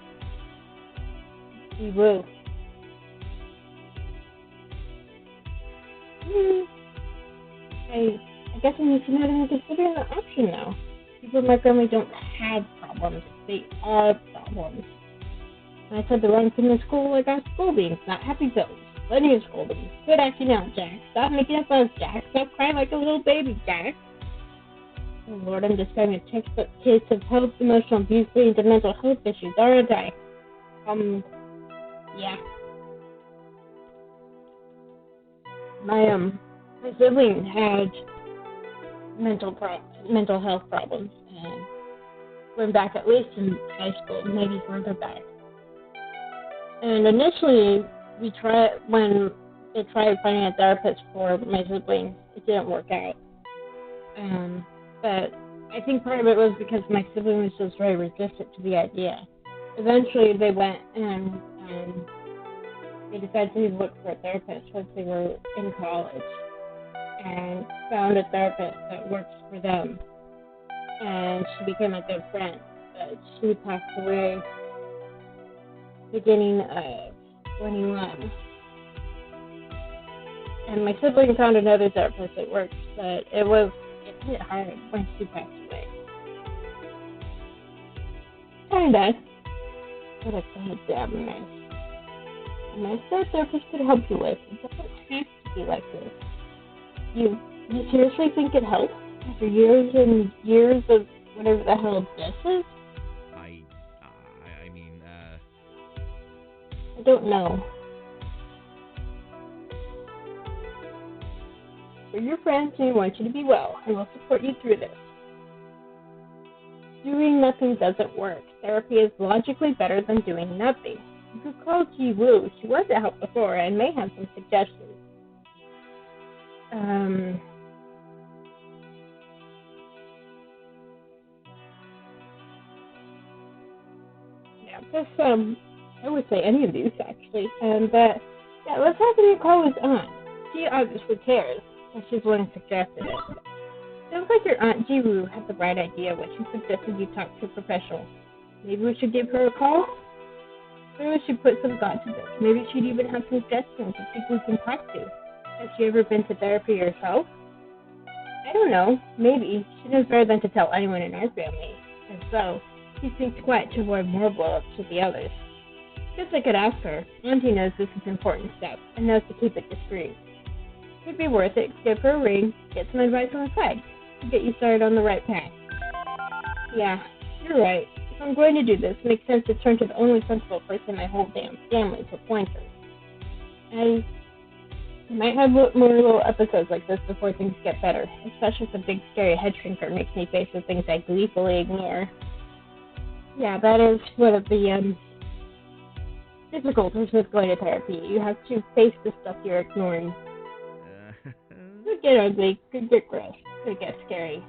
Ji-Woo. I guess I'm just not even considering the option now. People in my family don't have problems. They are problems. When I said the wrong thing in school, I got scoldings, not happy pills. Plenty of scoldings. Quit acting out, Jack. Stop making a fuss, Jack. Stop crying like a little baby, Jack. Oh, Lord, I'm describing a textbook case of health, emotional abuse leading to mental health issues, aren't I? Yeah. My sibling had mental health problems, and went back at least in high school, maybe further back. And initially, when they tried finding a therapist for my sibling, it didn't work out. But I think part of it was because my sibling was just very resistant to the idea. Eventually, they went and they decided to look for a therapist once they were in college, and found a therapist that works for them. And she became a good friend, but she passed away beginning of 21. And my sibling found another therapist that worked, but it hit hard when she passed away. Kinda. But it's kind of damn nice. And I said therapist could help you with. It doesn't have to be like this. You seriously think it helps? After years and years of whatever the hell this is? I don't know. We're your friends and we want you to be well, and we'll support you through this. Doing nothing doesn't work. Therapy is logically better than doing nothing. You could call Ji Woo. She was a help before and may have some suggestions. I would say any of these actually. And let's have the call with Aunt. She obviously cares, and she's one who suggested it. Sounds like your Aunt Ji Woo had the right idea when she suggested you talk to a professional. Maybe we should give her a call? Maybe we should put some thought to this. Maybe she'd even have suggestions of people we can talk to. Has she ever been to therapy herself? I don't know. Maybe. She knows better than to tell anyone in our family. And so, she thinks quiet to avoid more blow-ups with the others. Guess I could ask her. Auntie knows this is an important step and knows to keep it discreet. It'd be worth it. Give her a ring, get some advice on the side, to get you started on the right path. Yeah, you're right. If I'm going to do this, it makes sense to turn to the only sensible person in my whole damn family for pointers. I might have more little episodes like this before things get better, especially if the big scary head shrinker makes me face the things I gleefully ignore. Yeah, that is one of the difficulties with going to therapy. You have to face the stuff you're ignoring. Could get ugly, could get gross, could get scary.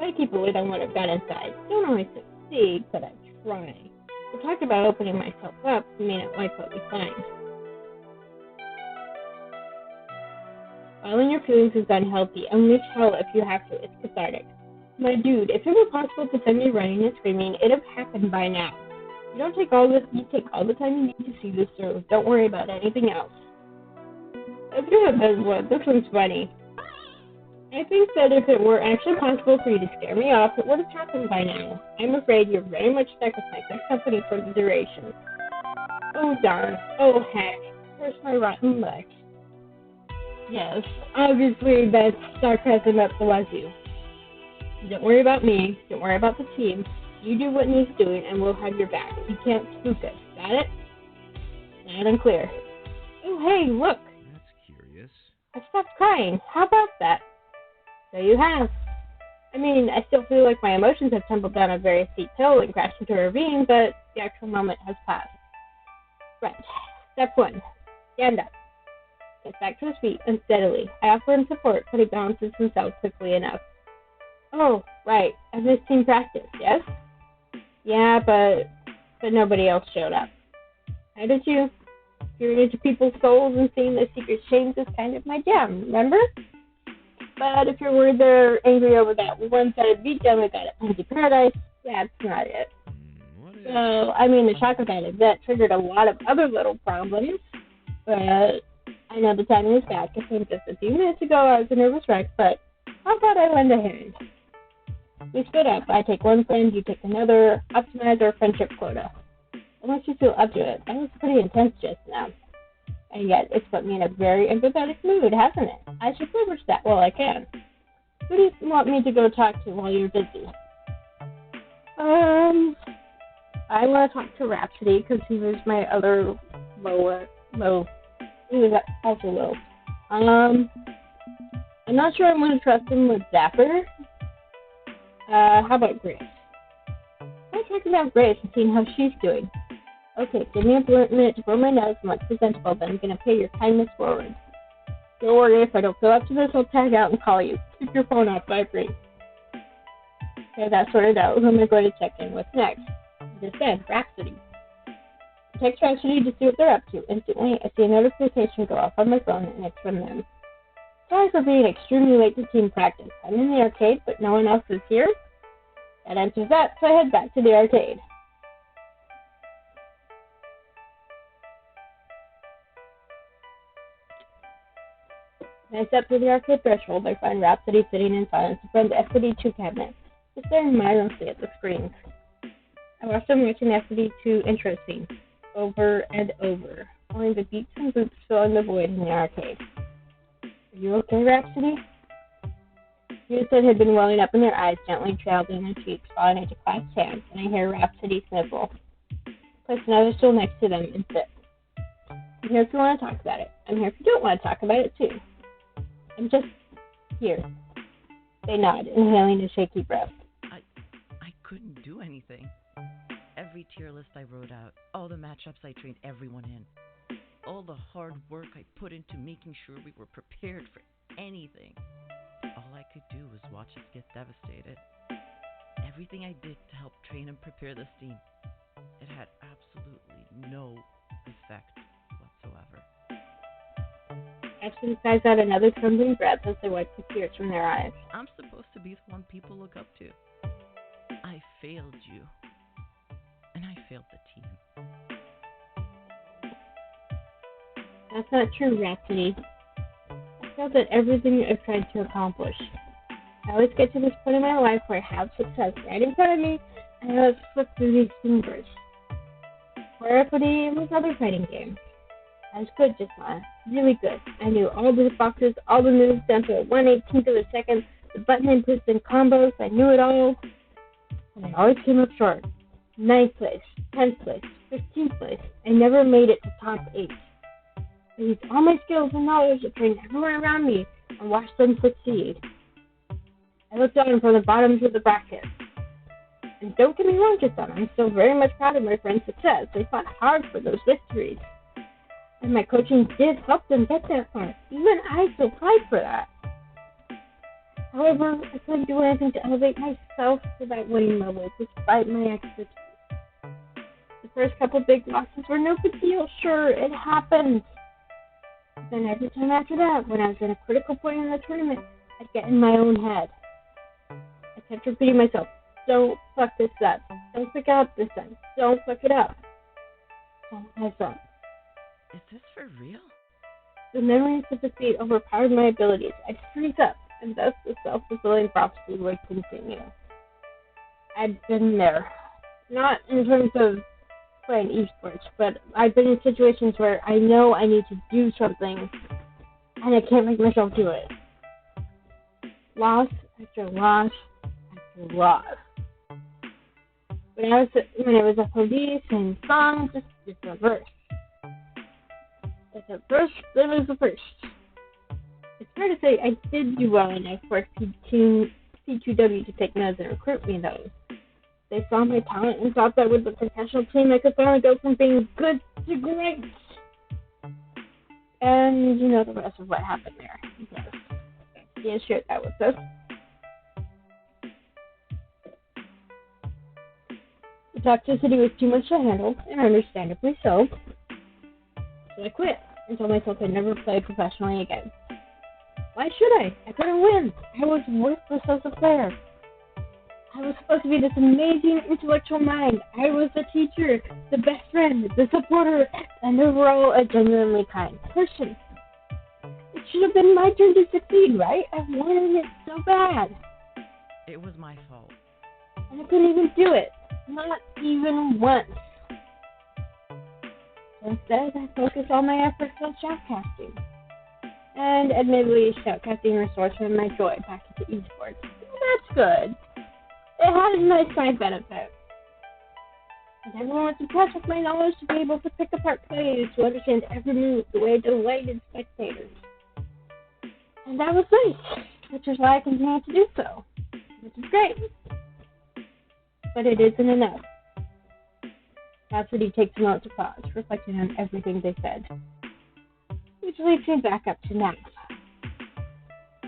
I keep a lid on what I've got inside. Don't always succeed, but I try. I talked about opening myself up and may not like what we find. Filing your feelings is unhealthy. Unleash hell if you have to. It's cathartic. My dude, if it were possible to send me running and screaming, it'd have happened by now. You take all the time you need to see this through. Don't worry about anything else. Let's do this one. This one's funny. I think that if it were actually possible for you to scare me off, it would have happened by now. I'm afraid you're very much stuck with my good company for the duration. Oh darn. Oh heck. Where's my rotten luck? Yes, obviously that's sarcasm up the wazoo. Don't worry about me. Don't worry about the team. You do what needs doing, and we'll have your back. You can't spook us. Got it? Loud and clear. Oh, hey, look. That's curious. I stopped crying. How about that? So you have. I mean, I still feel like my emotions have tumbled down a very steep hill and crashed into a ravine, but the actual moment has passed. Right. Step 1. Stand up. Get back to his feet unsteadily. I offer him support, but he balances himself quickly enough. Oh, right. I missed team practice, yes? Yeah, but nobody else showed up. How did you? Peering into people's souls and seeing their secret shames is kind of my jam, remember? But if you're worried they're angry over that one-sided beatdown we got at Punky Paradise, that's not it. So, I mean, the shock of that event triggered a lot of other little problems, but I know the timing is back. I think just a few minutes ago I was a nervous wreck, but how about I lend a hand? We split up. I take one friend, you take another. Optimize our friendship quota. Unless you feel up to it. That was pretty intense just now. And yet, it's put me in a very empathetic mood, hasn't it? I should leverage that while I can. Who do you want me to go talk to while you're busy? I want to talk to Rhapsody because he was my other low. He was also low. I'm not sure I'm going to trust him with Zapper. How about Grace? I'm talking about Grace and seeing how she's doing. Okay, give me a minute to blow my nose and look presentable, then I'm going to pay your kindness forward. Don't worry, if I don't feel up to this, I'll tag out and call you. Keep your phone off vibrate. Okay, that's sorted out. Who am I going to check in with next? As I said, Rhapsody. I text Rhapsody to see what they're up to. Instantly, I see a notification go off on my phone, and it's from them. Sorry for being extremely late to team practice. I'm in the arcade, but no one else is here. That answers that, so I head back to the arcade. When I step through the arcade threshold, I find Rhapsody sitting in silence in front of the SPD2 cabinet, just staring mindlessly at the screen. I watched them watching the SPD2 intro scene, over and over, only the beats and boops filling the void in the arcade. Are you okay, Rhapsody? Tears that had been welling up in their eyes gently trailed down their cheeks, falling into clasped hands, and I hear Rhapsody sniffle. Place another stool next to them and sit. I'm here if you want to talk about it. I'm here if you don't want to talk about it, too. I'm just here. They nod, inhaling a shaky breath. I couldn't do anything. Every tier list I wrote out, all the matchups I trained everyone in, all the hard work I put into making sure we were prepared for anything. All I could do was watch us get devastated. Everything I did to help train and prepare this team, it had absolutely no effect whatsoever. Ashton sighs out another trembling breath as they wipe the tears from their eyes. I'm supposed to be the one people look up to. I failed you. And I failed the team. That's not true, Rhapsody. I failed at everything I've tried to accomplish. I always get to this point in my life where I have success right in front of me, and I let's flip through these fingers. For everybody, it was other fighting games. I was good just now. Really good. I knew all the boxes, all the moves down to a 1/18th of a second, the button inputs and combos. I knew it all. And I always came up short. 9th place, 10th place, 15th place. I never made it to top 8. I used all my skills and knowledge to train everyone around me and watch them succeed. I looked down from the bottoms of the bracket. And don't get me wrong, Jason, I'm still very much proud of my friend's success. They fought hard for those victories. And my coaching did help them get that far. Even I still fight for that. However, I couldn't do anything to elevate myself to that winning level despite my expertise. The first couple big losses were no big deal. Sure, it happened. But then every time after that, when I was in a critical point in the tournament, I'd get in my own head. I kept repeating myself, don't fuck this up. Don't fuck it up this time. Don't fuck it up. Don't mess up. Is this for real? The memories of defeat overpowered my abilities. I'd freeze up, and thus the self-fulfilling prophecy would continue. I'd been there. Not in terms of playing esports, but I've been in situations where I know I need to do something, and I can't make myself do it. Loss after loss after loss. When I was a police and songs, it's reversed. It's a first, then it was the first. It's fair to say I did do well enough for C2W to take notes and recruit me, though. They saw my talent and thought that with the professional team I could finally go from being good to great. And you know the rest of what happened there. Yes. Yeah, shared that with us. The toxicity was too much to handle, and understandably so. So I quit and told myself I'd never play professionally again. Why should I? I couldn't win. I was worthless as a player. I was supposed to be this amazing intellectual mind. I was the teacher, the best friend, the supporter, and overall a genuinely kind person. It should have been my turn to succeed, right? I wanted it so bad. It was my fault. And I couldn't even do it. Not even once. Instead, I focused all my efforts on shoutcasting. And admittedly, shoutcasting restores some of my joy back into esports. That's good. It had a nice side benefit. And everyone was impressed with my knowledge to be able to pick apart plays, to understand every move the way it delighted spectators. And that was nice, which is why I continue to do so, which is great. But it isn't enough. Rhapsody takes a moment to pause, reflecting on everything they said. Which leads me back up to now.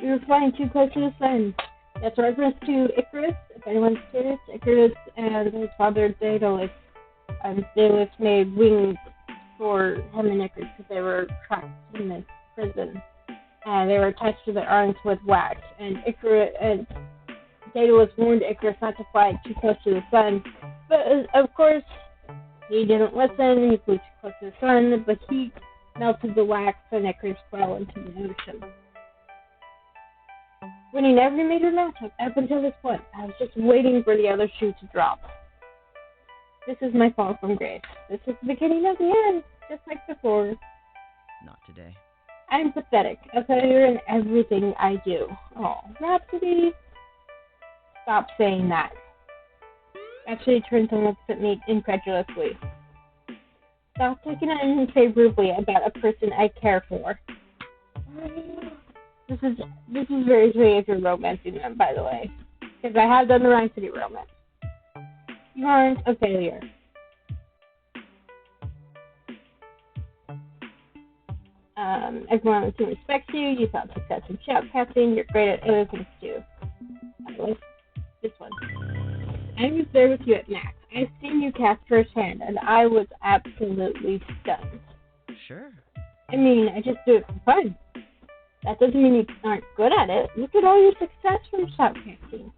We were flying too close to the sun. That's a reference to Icarus, if anyone's curious. Icarus and his father Daedalus. Daedalus made wings for him and Icarus because they were trapped in this prison. And they were attached to their arms with wax. And Daedalus warned Icarus not to fly too close to the sun. But of course, he didn't listen. He flew too close to the sun, but he melted the wax and Icarus fell into the ocean. winning every major matchup up until this point. I was just waiting for the other shoe to drop. This is my fall from grace. This is the beginning of the end, just like before. Not today. I'm pathetic, a failure in everything I do. Oh, Rhapsody, stop saying that. Rhapsody turns and looks at me incredulously. Stop taking it unfavorably about a person I care for. This is very sweet if you're romancing them, by the way, because I have done the Rhapsody romance. You aren't a failure. Everyone on the team respects you. You found success in shoutcasting. You're great at other things too. This one. I was there with you at Max. I've seen you cast firsthand, and I was absolutely stunned. Sure. I mean, I just do it for fun. That doesn't mean you aren't good at it. Look at all your success from shoutcasting.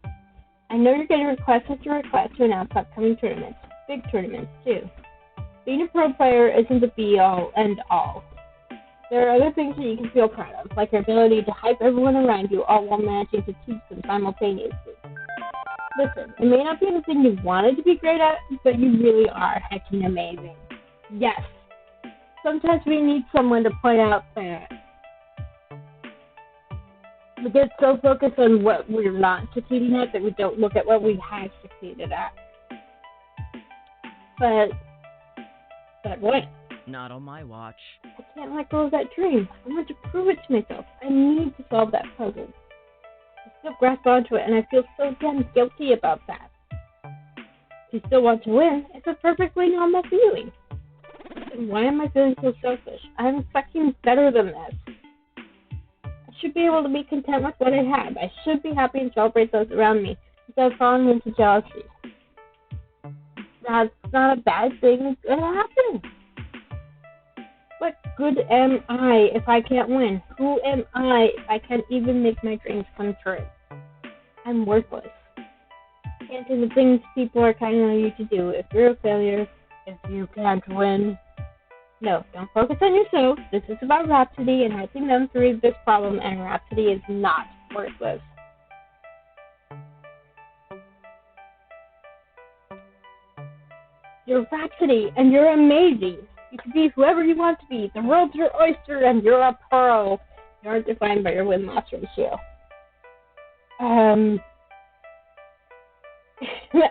I know you're getting request after request to announce upcoming tournaments, big tournaments too. Being a pro player isn't the be-all, end-all. There are other things that you can feel proud of, like your ability to hype everyone around you, all while managing to teach them simultaneously. Listen, it may not be the thing you wanted to be great at, but you really are heckin' amazing. Yes. Sometimes we need someone to point out that we get so focused on what we're not succeeding at that we don't look at what we have succeeded at. But what? Not on my watch. I can't let go of that dream. I want to prove it to myself. I need to solve that puzzle. I still grasp onto it, and I feel so damn guilty about that. If you still want to win, it's a perfectly normal feeling. And why am I feeling so selfish? I'm fucking better than this. I should be able to be content with what I have. I should be happy and celebrate those around me without falling into jealousy. That's not a bad thing. It happens. What good am I if I can't win? Who am I if I can't even make my dreams come true? I'm worthless. Can't do the things people are counting on you to do. If you're a failure, if you can't win. No, don't focus on yourself. This is about Rhapsody and helping them through this problem, and Rhapsody is not worthless. You're Rhapsody, and you're amazing. You can be whoever you want to be. The world's your oyster, and you're a pro. You aren't defined by your win-loss ratio.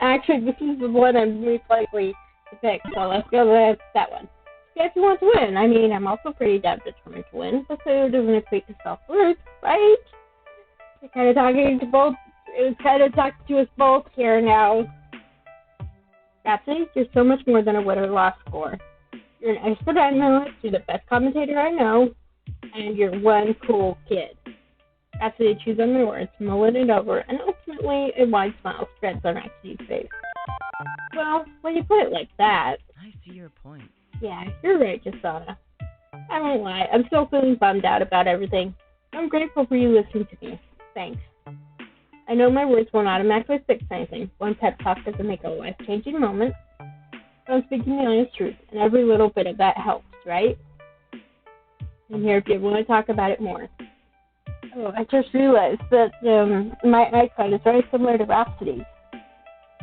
Actually, this is the one I'm most likely to pick, so let's go with that one. Yeah, if you want to win. I mean, I'm also pretty damn determined to win, but failure doesn't equate to self-worth, right? You're kind of talking to both. It was kind of talking to us both here now. Rhapsody, you're so much more than a win or loss score. You're an expert analyst, you're the best commentator I know, and you're one cool kid. Rhapsody chews on their words, mulling it over, and ultimately a wide smile spreads on Rhapsody's face. Well, when you put it like that... I see your point. Yeah, you're right, Jasana. I won't lie, I'm still feeling bummed out about everything. I'm grateful for you listening to me. Thanks. I know my words won't automatically fix anything. One pep talk doesn't make a life-changing moment. But I'm speaking the honest truth, and every little bit of that helps, right? I'm here if you want to talk about it more. Oh, I just realized that my eyesight is very similar to Rhapsody's.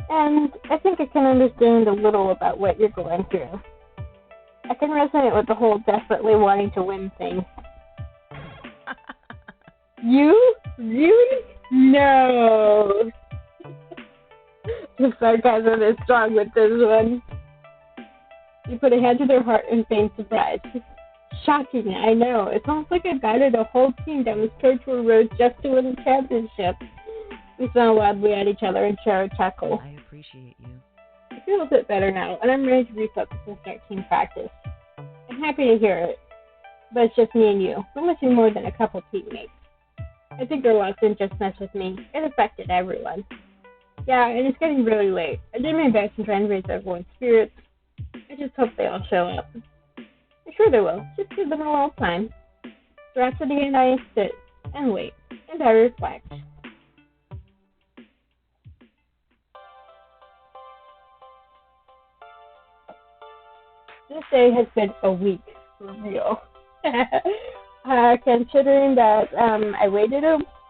And I think I can understand a little about what you're going through. I can resonate with the whole desperately wanting to win thing. You? Really? No. The sarcasm is strong with this one. You put a hand to their heart and feigned surprise. Shocking, I know. It's almost like I guided a whole team down this tortuous road just to win a championship. We smile wildly at each other and share a chuckle. I appreciate you. I feel a bit better now, and I'm ready to refocus and start team practice. I'm happy to hear it, but it's just me and you. We're missing more than a couple teammates. I think our loss didn't just mess with me. It affected everyone. Yeah, and it's getting really late. I did my best in trying to raise everyone's spirits. I just hope they all show up. I'm sure they will. Just give them a little time. Rhapsody and I sit and wait, and I reflect. This day has been a week, for real. Considering that I waited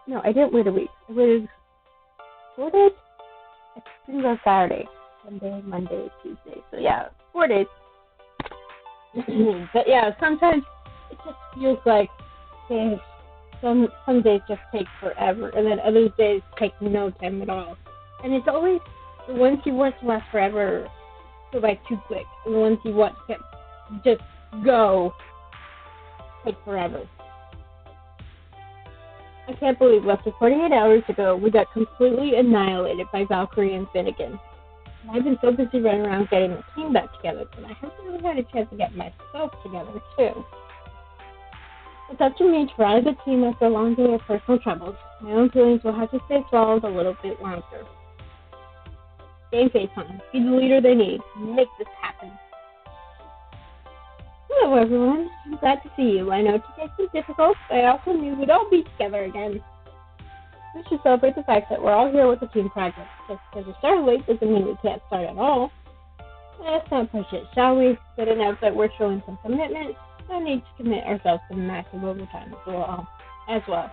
No, I didn't wait a week. I waited 4 days? I think it was Saturday. Sunday, Monday, Tuesday. So yeah, 4 days. But yeah, sometimes it just feels like days, some days just take forever, and then other days take no time at all. And it's always the ones you want to last forever go by too quick, and the ones you want to just go take forever. I can't believe less than 48 hours ago we got completely annihilated by Valkyrie and Finnegan. And I've been so busy running around getting the team back together that I haven't really had a chance to get myself together too. It's up to me to rally the team after a long day of personal troubles. My own feelings will have to stay swallowed a little bit longer. Game face on. Be the leader they need. Make this happen. Hello, everyone. I'm glad to see you. I know today's been difficult, but I also knew we'd all be together again. We should celebrate the fact that we're all here with the team project. Just because we started late doesn't mean we can't start at all. Let's not push it, shall we? Good enough that we're showing some commitment. No need to commit ourselves to massive overtime as well.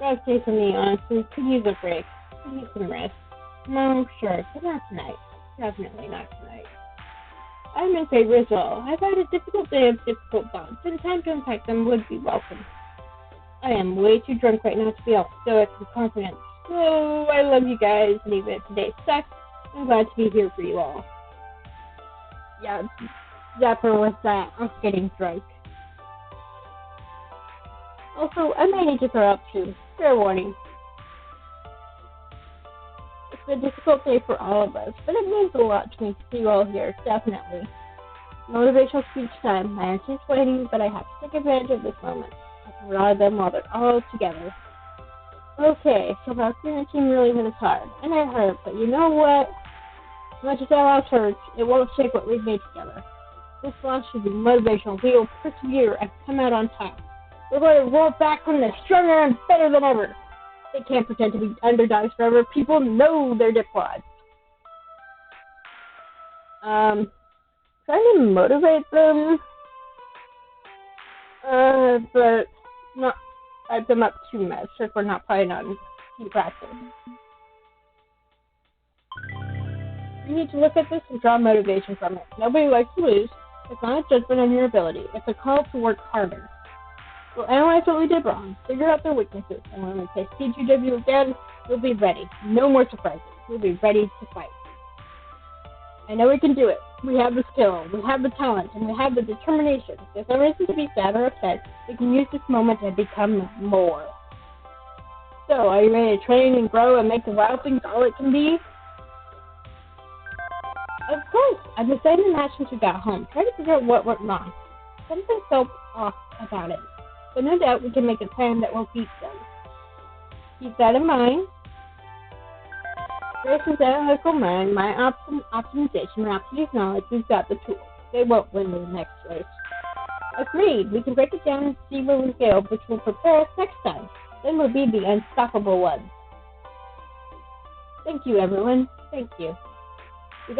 Rough day for me, honestly. Could use a break. Could use some rest. No, sure, but not tonight. Definitely not tonight. I'm in favor as well. I've had a difficult day of difficult thoughts, and time to unpack them would be welcome. I am way too drunk right now to be all stoic and confident. So, I love you guys, and even if today sucks, I'm glad to be here for you all. Yeah, Zapper was that. I'm getting drunk. Also, I may need to throw up too. Fair warning. It's been a difficult day for all of us, but it means a lot to me to see you all here, definitely. Motivational speech time. My answer's waiting, but I have to take advantage of this moment. I can rely them while they're all together. Okay, so Valkyrie and the team really hit us hard, and it hurt, but you know what? As much as that loss hurts, it won't shake what we've made together. This loss should be motivational. We will persevere and come out on top. We're going to roll back from this stronger and better than ever. They can't pretend to be underdogs forever. People know they're dipwads. Trying to motivate them, but not hype them up too much if we're not playing on team practice. You need to look at this and draw motivation from it. Nobody likes to lose. It's not a judgment on your ability. It's a call to work harder. We'll analyze what we did wrong, figure out their weaknesses, and when we face CGW again, we'll be ready. No more surprises. We'll be ready to fight. I know we can do it. We have the skill, we have the talent, and we have the determination. If there's no reason to be sad or upset, we can use this moment to become more. So, are you ready to train and grow and make the wild things all it can be? Of course. I've been saying the match since we got home, trying to figure out what went wrong. Something felt off about it. But no doubt we can make a plan that will beat them. Keep that in mind. Grayson's analytical mind, my optimization, Rhapsody's knowledge, we've got the tools. They won't win the next race. Agreed. We can break it down and see where we failed, which will prepare us next time. Then we'll be the unstoppable ones. Thank you, everyone. Thank you. We've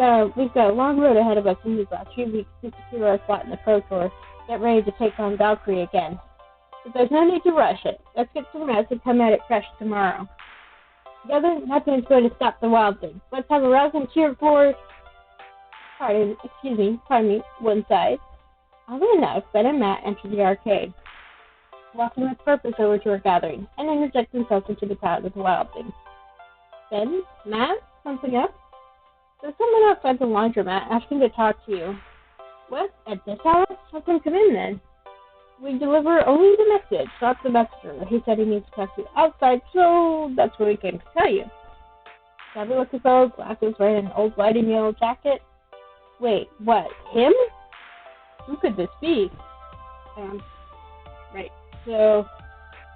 got a long road ahead of us in these last few weeks to secure our spot in the Pro Tour. Get ready to take on Valkyrie again. But there's no need to rush it. Let's get some rest and come at it fresh tomorrow. Together, nothing's going to stop the wild thing. Let's have a rousing cheer for... Pardon me, one side. Oddly enough, Ben and Matt enter the arcade, walking with purpose over to our gathering, and interject themselves into the crowd with the wild thing. Ben? Matt? Something up? There's someone outside the laundromat asking to talk to you. What? At this hour? Have them come in then. We deliver only the message, not the messenger. He said he needs to talk to you outside, so that's what we came to tell you. Savvy looking fellow, glasses, wearing an old lighting yellow jacket. Wait, what? Him? Who could this be? Right. So,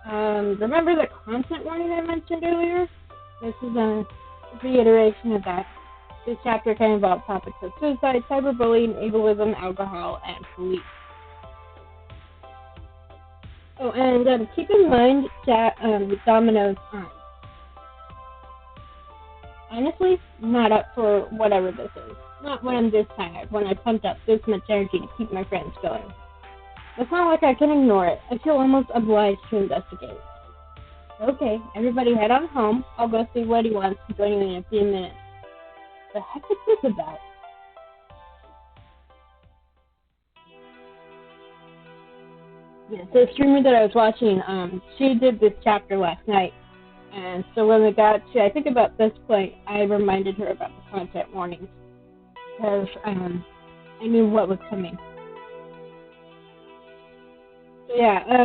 remember the content warning I mentioned earlier? This is a reiteration of that. This chapter can involve topics of suicide, cyberbullying, ableism, alcohol, and police. Oh, and keep in mind that Domino's honestly not up for whatever this is. Not when I'm this tired, when I pumped up this much energy to keep my friends going. It's not like I can ignore it. I feel almost obliged to investigate. Okay, everybody head on home. I'll go see what he wants to join you in a few minutes. The heck is this about? Yeah, the streamer that I was watching, she did this chapter last night. And so when we got to, I think about this point, I reminded her about the content warnings. Because I knew what was coming. So yeah, I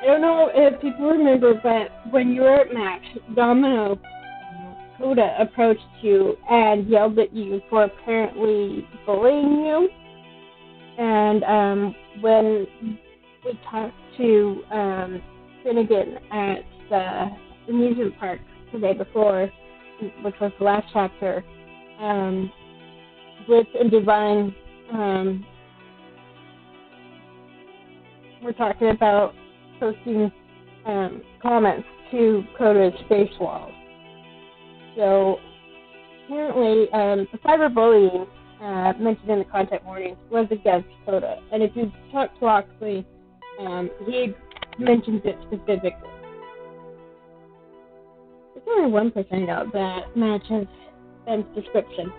don't know if people remember, but when you were at Max, Domino Coda approached you and yelled at you for apparently bullying you. And when we talked to Finnegan at the amusement park the day before, which was the last chapter, Blitz and Divine were talking about posting comments to Coda's face walls. So apparently, the cyberbullying mentioned in the content warnings was against Coda, and if you talk to Oxley, he mentions it specifically. There's only one person out that matches Ben's description.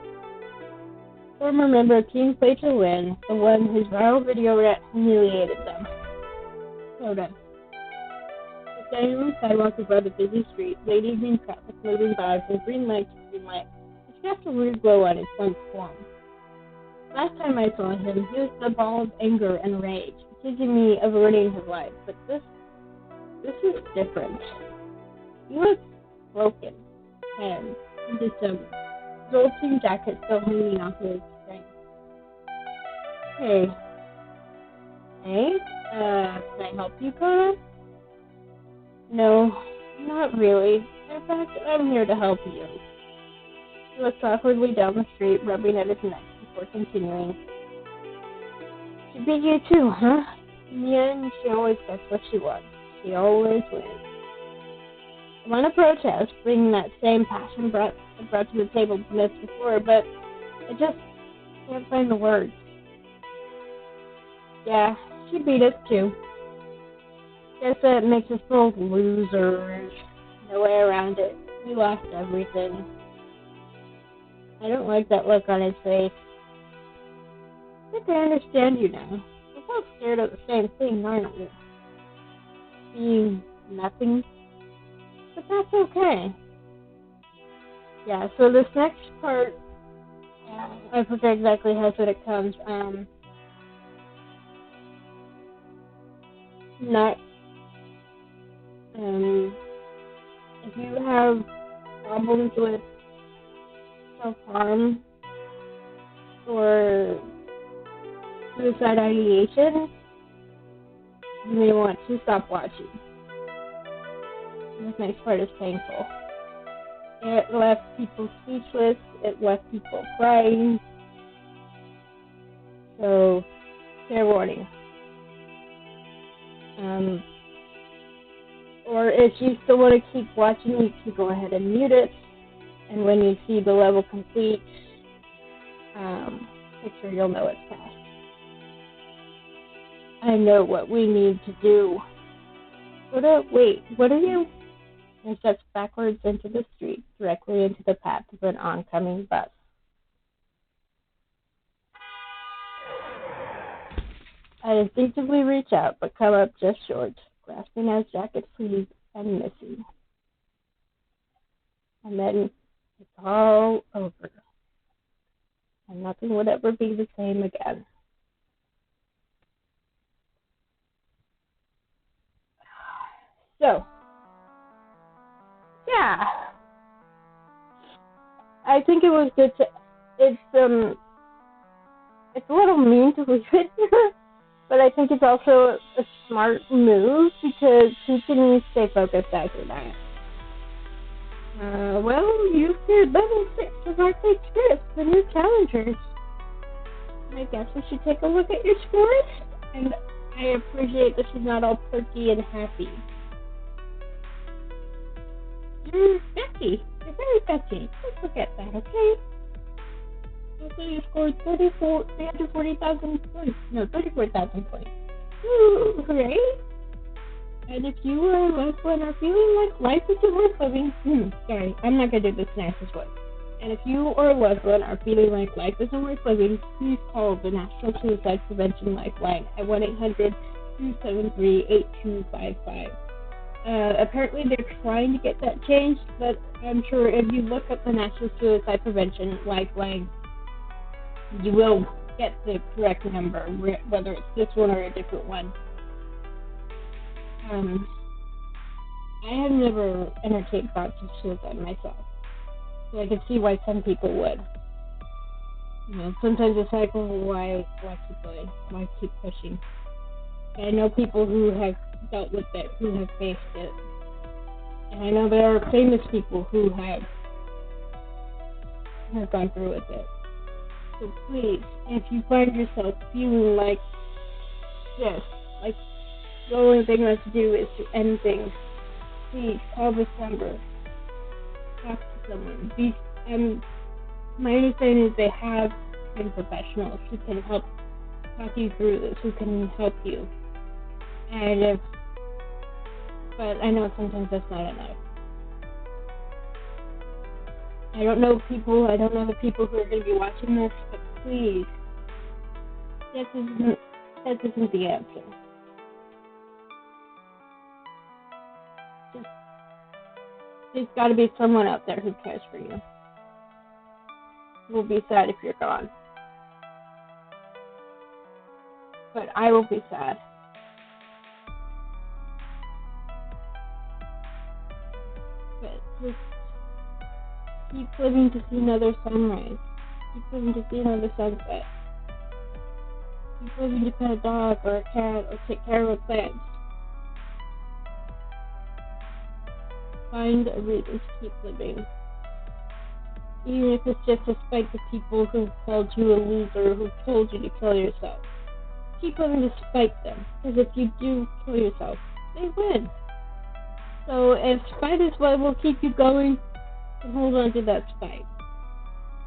Former member of Team Play to Win, the one whose viral video humiliated them. Coda. Standing on the sidewalk above the busy street, ladies in traffic moving by from green light to green light. He cast a weird glow on his front form. Last time I saw him, he was the ball of anger and rage, accusing me of ruining his life. But this is different. He looks broken, and disheveled. His old team jacket still hanging off his string. Hey, can I help you, Coda? No, not really. In fact, I'm here to help you. He looks awkwardly down the street, rubbing at his neck before continuing. She beat you too, huh? In the end, she always gets what she wants. She always wins. I want to protest, bringing that same passion brought to the table minutes before, but I just can't find the words. Yeah, she beat us too. Guess that makes us both losers. No way around it. We lost everything. I don't like that look on his face. I think I understand you now. We're both scared of the same thing, aren't we? Being nothing. But that's okay. Yeah, so this next part, I forget exactly how soon it comes. If you have problems with self-harm or suicide ideation, you may want to stop watching. This next part is painful. It left people speechless. It left people crying. So, fair warning. Or if you still want to keep watching, you can go ahead and mute it. And when you see the level complete picture, you'll know it's passed. I know what we need to do. Wait, what are you? And steps backwards into the street, directly into the path of an oncoming bus. I instinctively reach out, but come up just short, grasping at his jacket sleeve and missing. And then it's all over. And nothing would ever be the same again. So, yeah. I think it was good to, it's a little mean to leave it here, but I think it's also a smart move because he can stay focused after that. Well, you've cleared level 6 of Arcade Scripts, the new challengers. I guess we should take a look at your scores, and I appreciate this is not all perky and happy. Becky. You're very Becky. Don't forget that, okay? Also, you scored 340,000 points. No, 34,000 points. Ooh, hooray! And if you or a loved one are feeling like life isn't worth living, sorry, I'm not gonna do this nicest way. And if you or a loved one are feeling like life isn't worth living, please call the National Suicide Prevention Lifeline at 1-800-273-8255. Apparently they're trying to get that changed, but I'm sure if you look up the National Suicide Prevention Lifeline, you will get the correct number, whether it's this one or a different one. I have never entertained thoughts of suicide myself, so I can see why some people would. You know, sometimes it's like, well, why keep going? Why keep pushing? But I know people who have dealt with it, who have faced it. And I know there are famous people who have gone through with it. So please, if you find yourself feeling like this, like the only thing left to do is to end things, please call this number. Talk to someone. My understanding is they have been professionals who can help talk you through this, who can help you. But I know sometimes that's not enough. I don't know the people who are going to be watching this, but please, that isn't the answer. There's got to be someone out there who cares for you. We'll be sad if you're gone. But I will be sad. But just keep living to see another sunrise. Keep living to see another sunset. Keep living to pet a dog or a cat or take care of a plant. Find a reason to keep living. Even if it's just to spite the people who called you a loser, who told you to kill yourself. Keep living to spite them, because if you do kill yourself, they win. So if spite is what will keep you going, then hold on to that spite.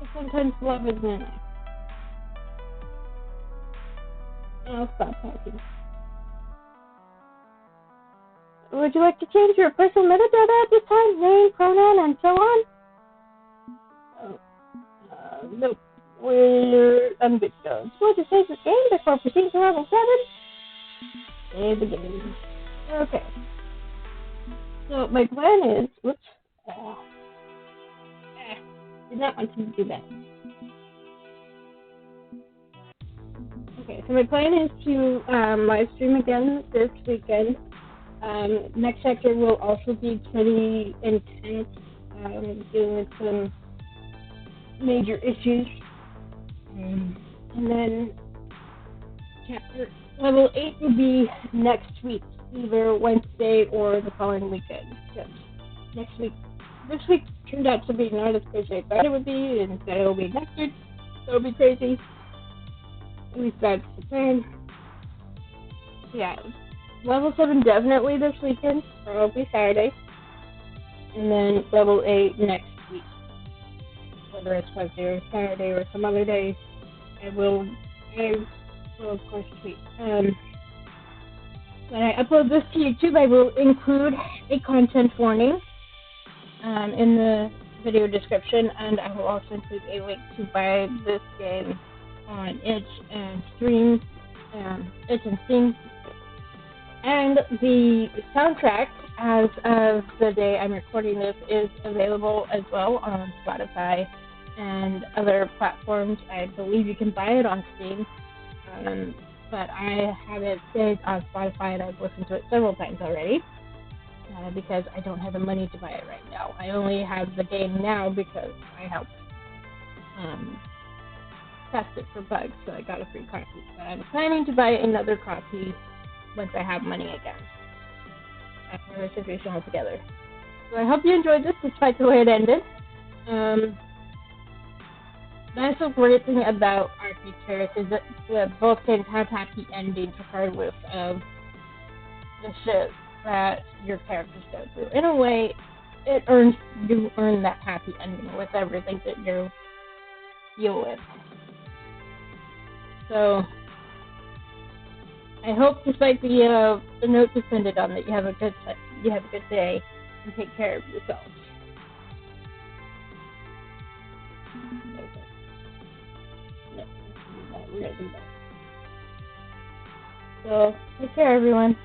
But sometimes love isn't enough. And I'll stop talking. Would you like to change your personal metadata at this time? Name, pronoun, and so on? Nope. I'm good to go. Want to save the game before proceeding to level 7? Save the game. Okay. So my plan is... Whoops. Did not want to do that. Okay, so my plan is to live stream again this weekend. Next sector will also be pretty intense, dealing with some major issues. And then chapter level 8 will be next week, either Wednesday or the following weekend. So next week. This week turned out to be not as crazy as I thought it would be, and that it will be next week. So it'll be crazy. At least that's the plan. Yeah. Level 7 definitely this weekend, probably Saturday. And then level 8 next week. Whether it's Wednesday or Saturday or some other day, I will of course tweet. When I upload this to YouTube, I will include a content warning in the video description, and I will also include a link to buy this game on Itch and Steam. And the soundtrack, as of the day I'm recording this, is available as well on Spotify and other platforms. I believe you can buy it on Steam, but I have it saved on Spotify, and I've listened to it several times already, because I don't have the money to buy it right now. I only have the game now because I helped test it for bugs, so I got a free copy. But I'm planning to buy another copy once I have money again, after the situation altogether. So I hope you enjoyed this, despite the way it ended. That's the great thing about RPG Terrace, is that both games have happy endings regardless of the shit that your characters go through. In a way, you earn that happy ending with everything that you deal with. So I hope, despite the note just ended on, that you have a good day and take care of yourself. Okay. No, we're gonna do that. So take care, everyone.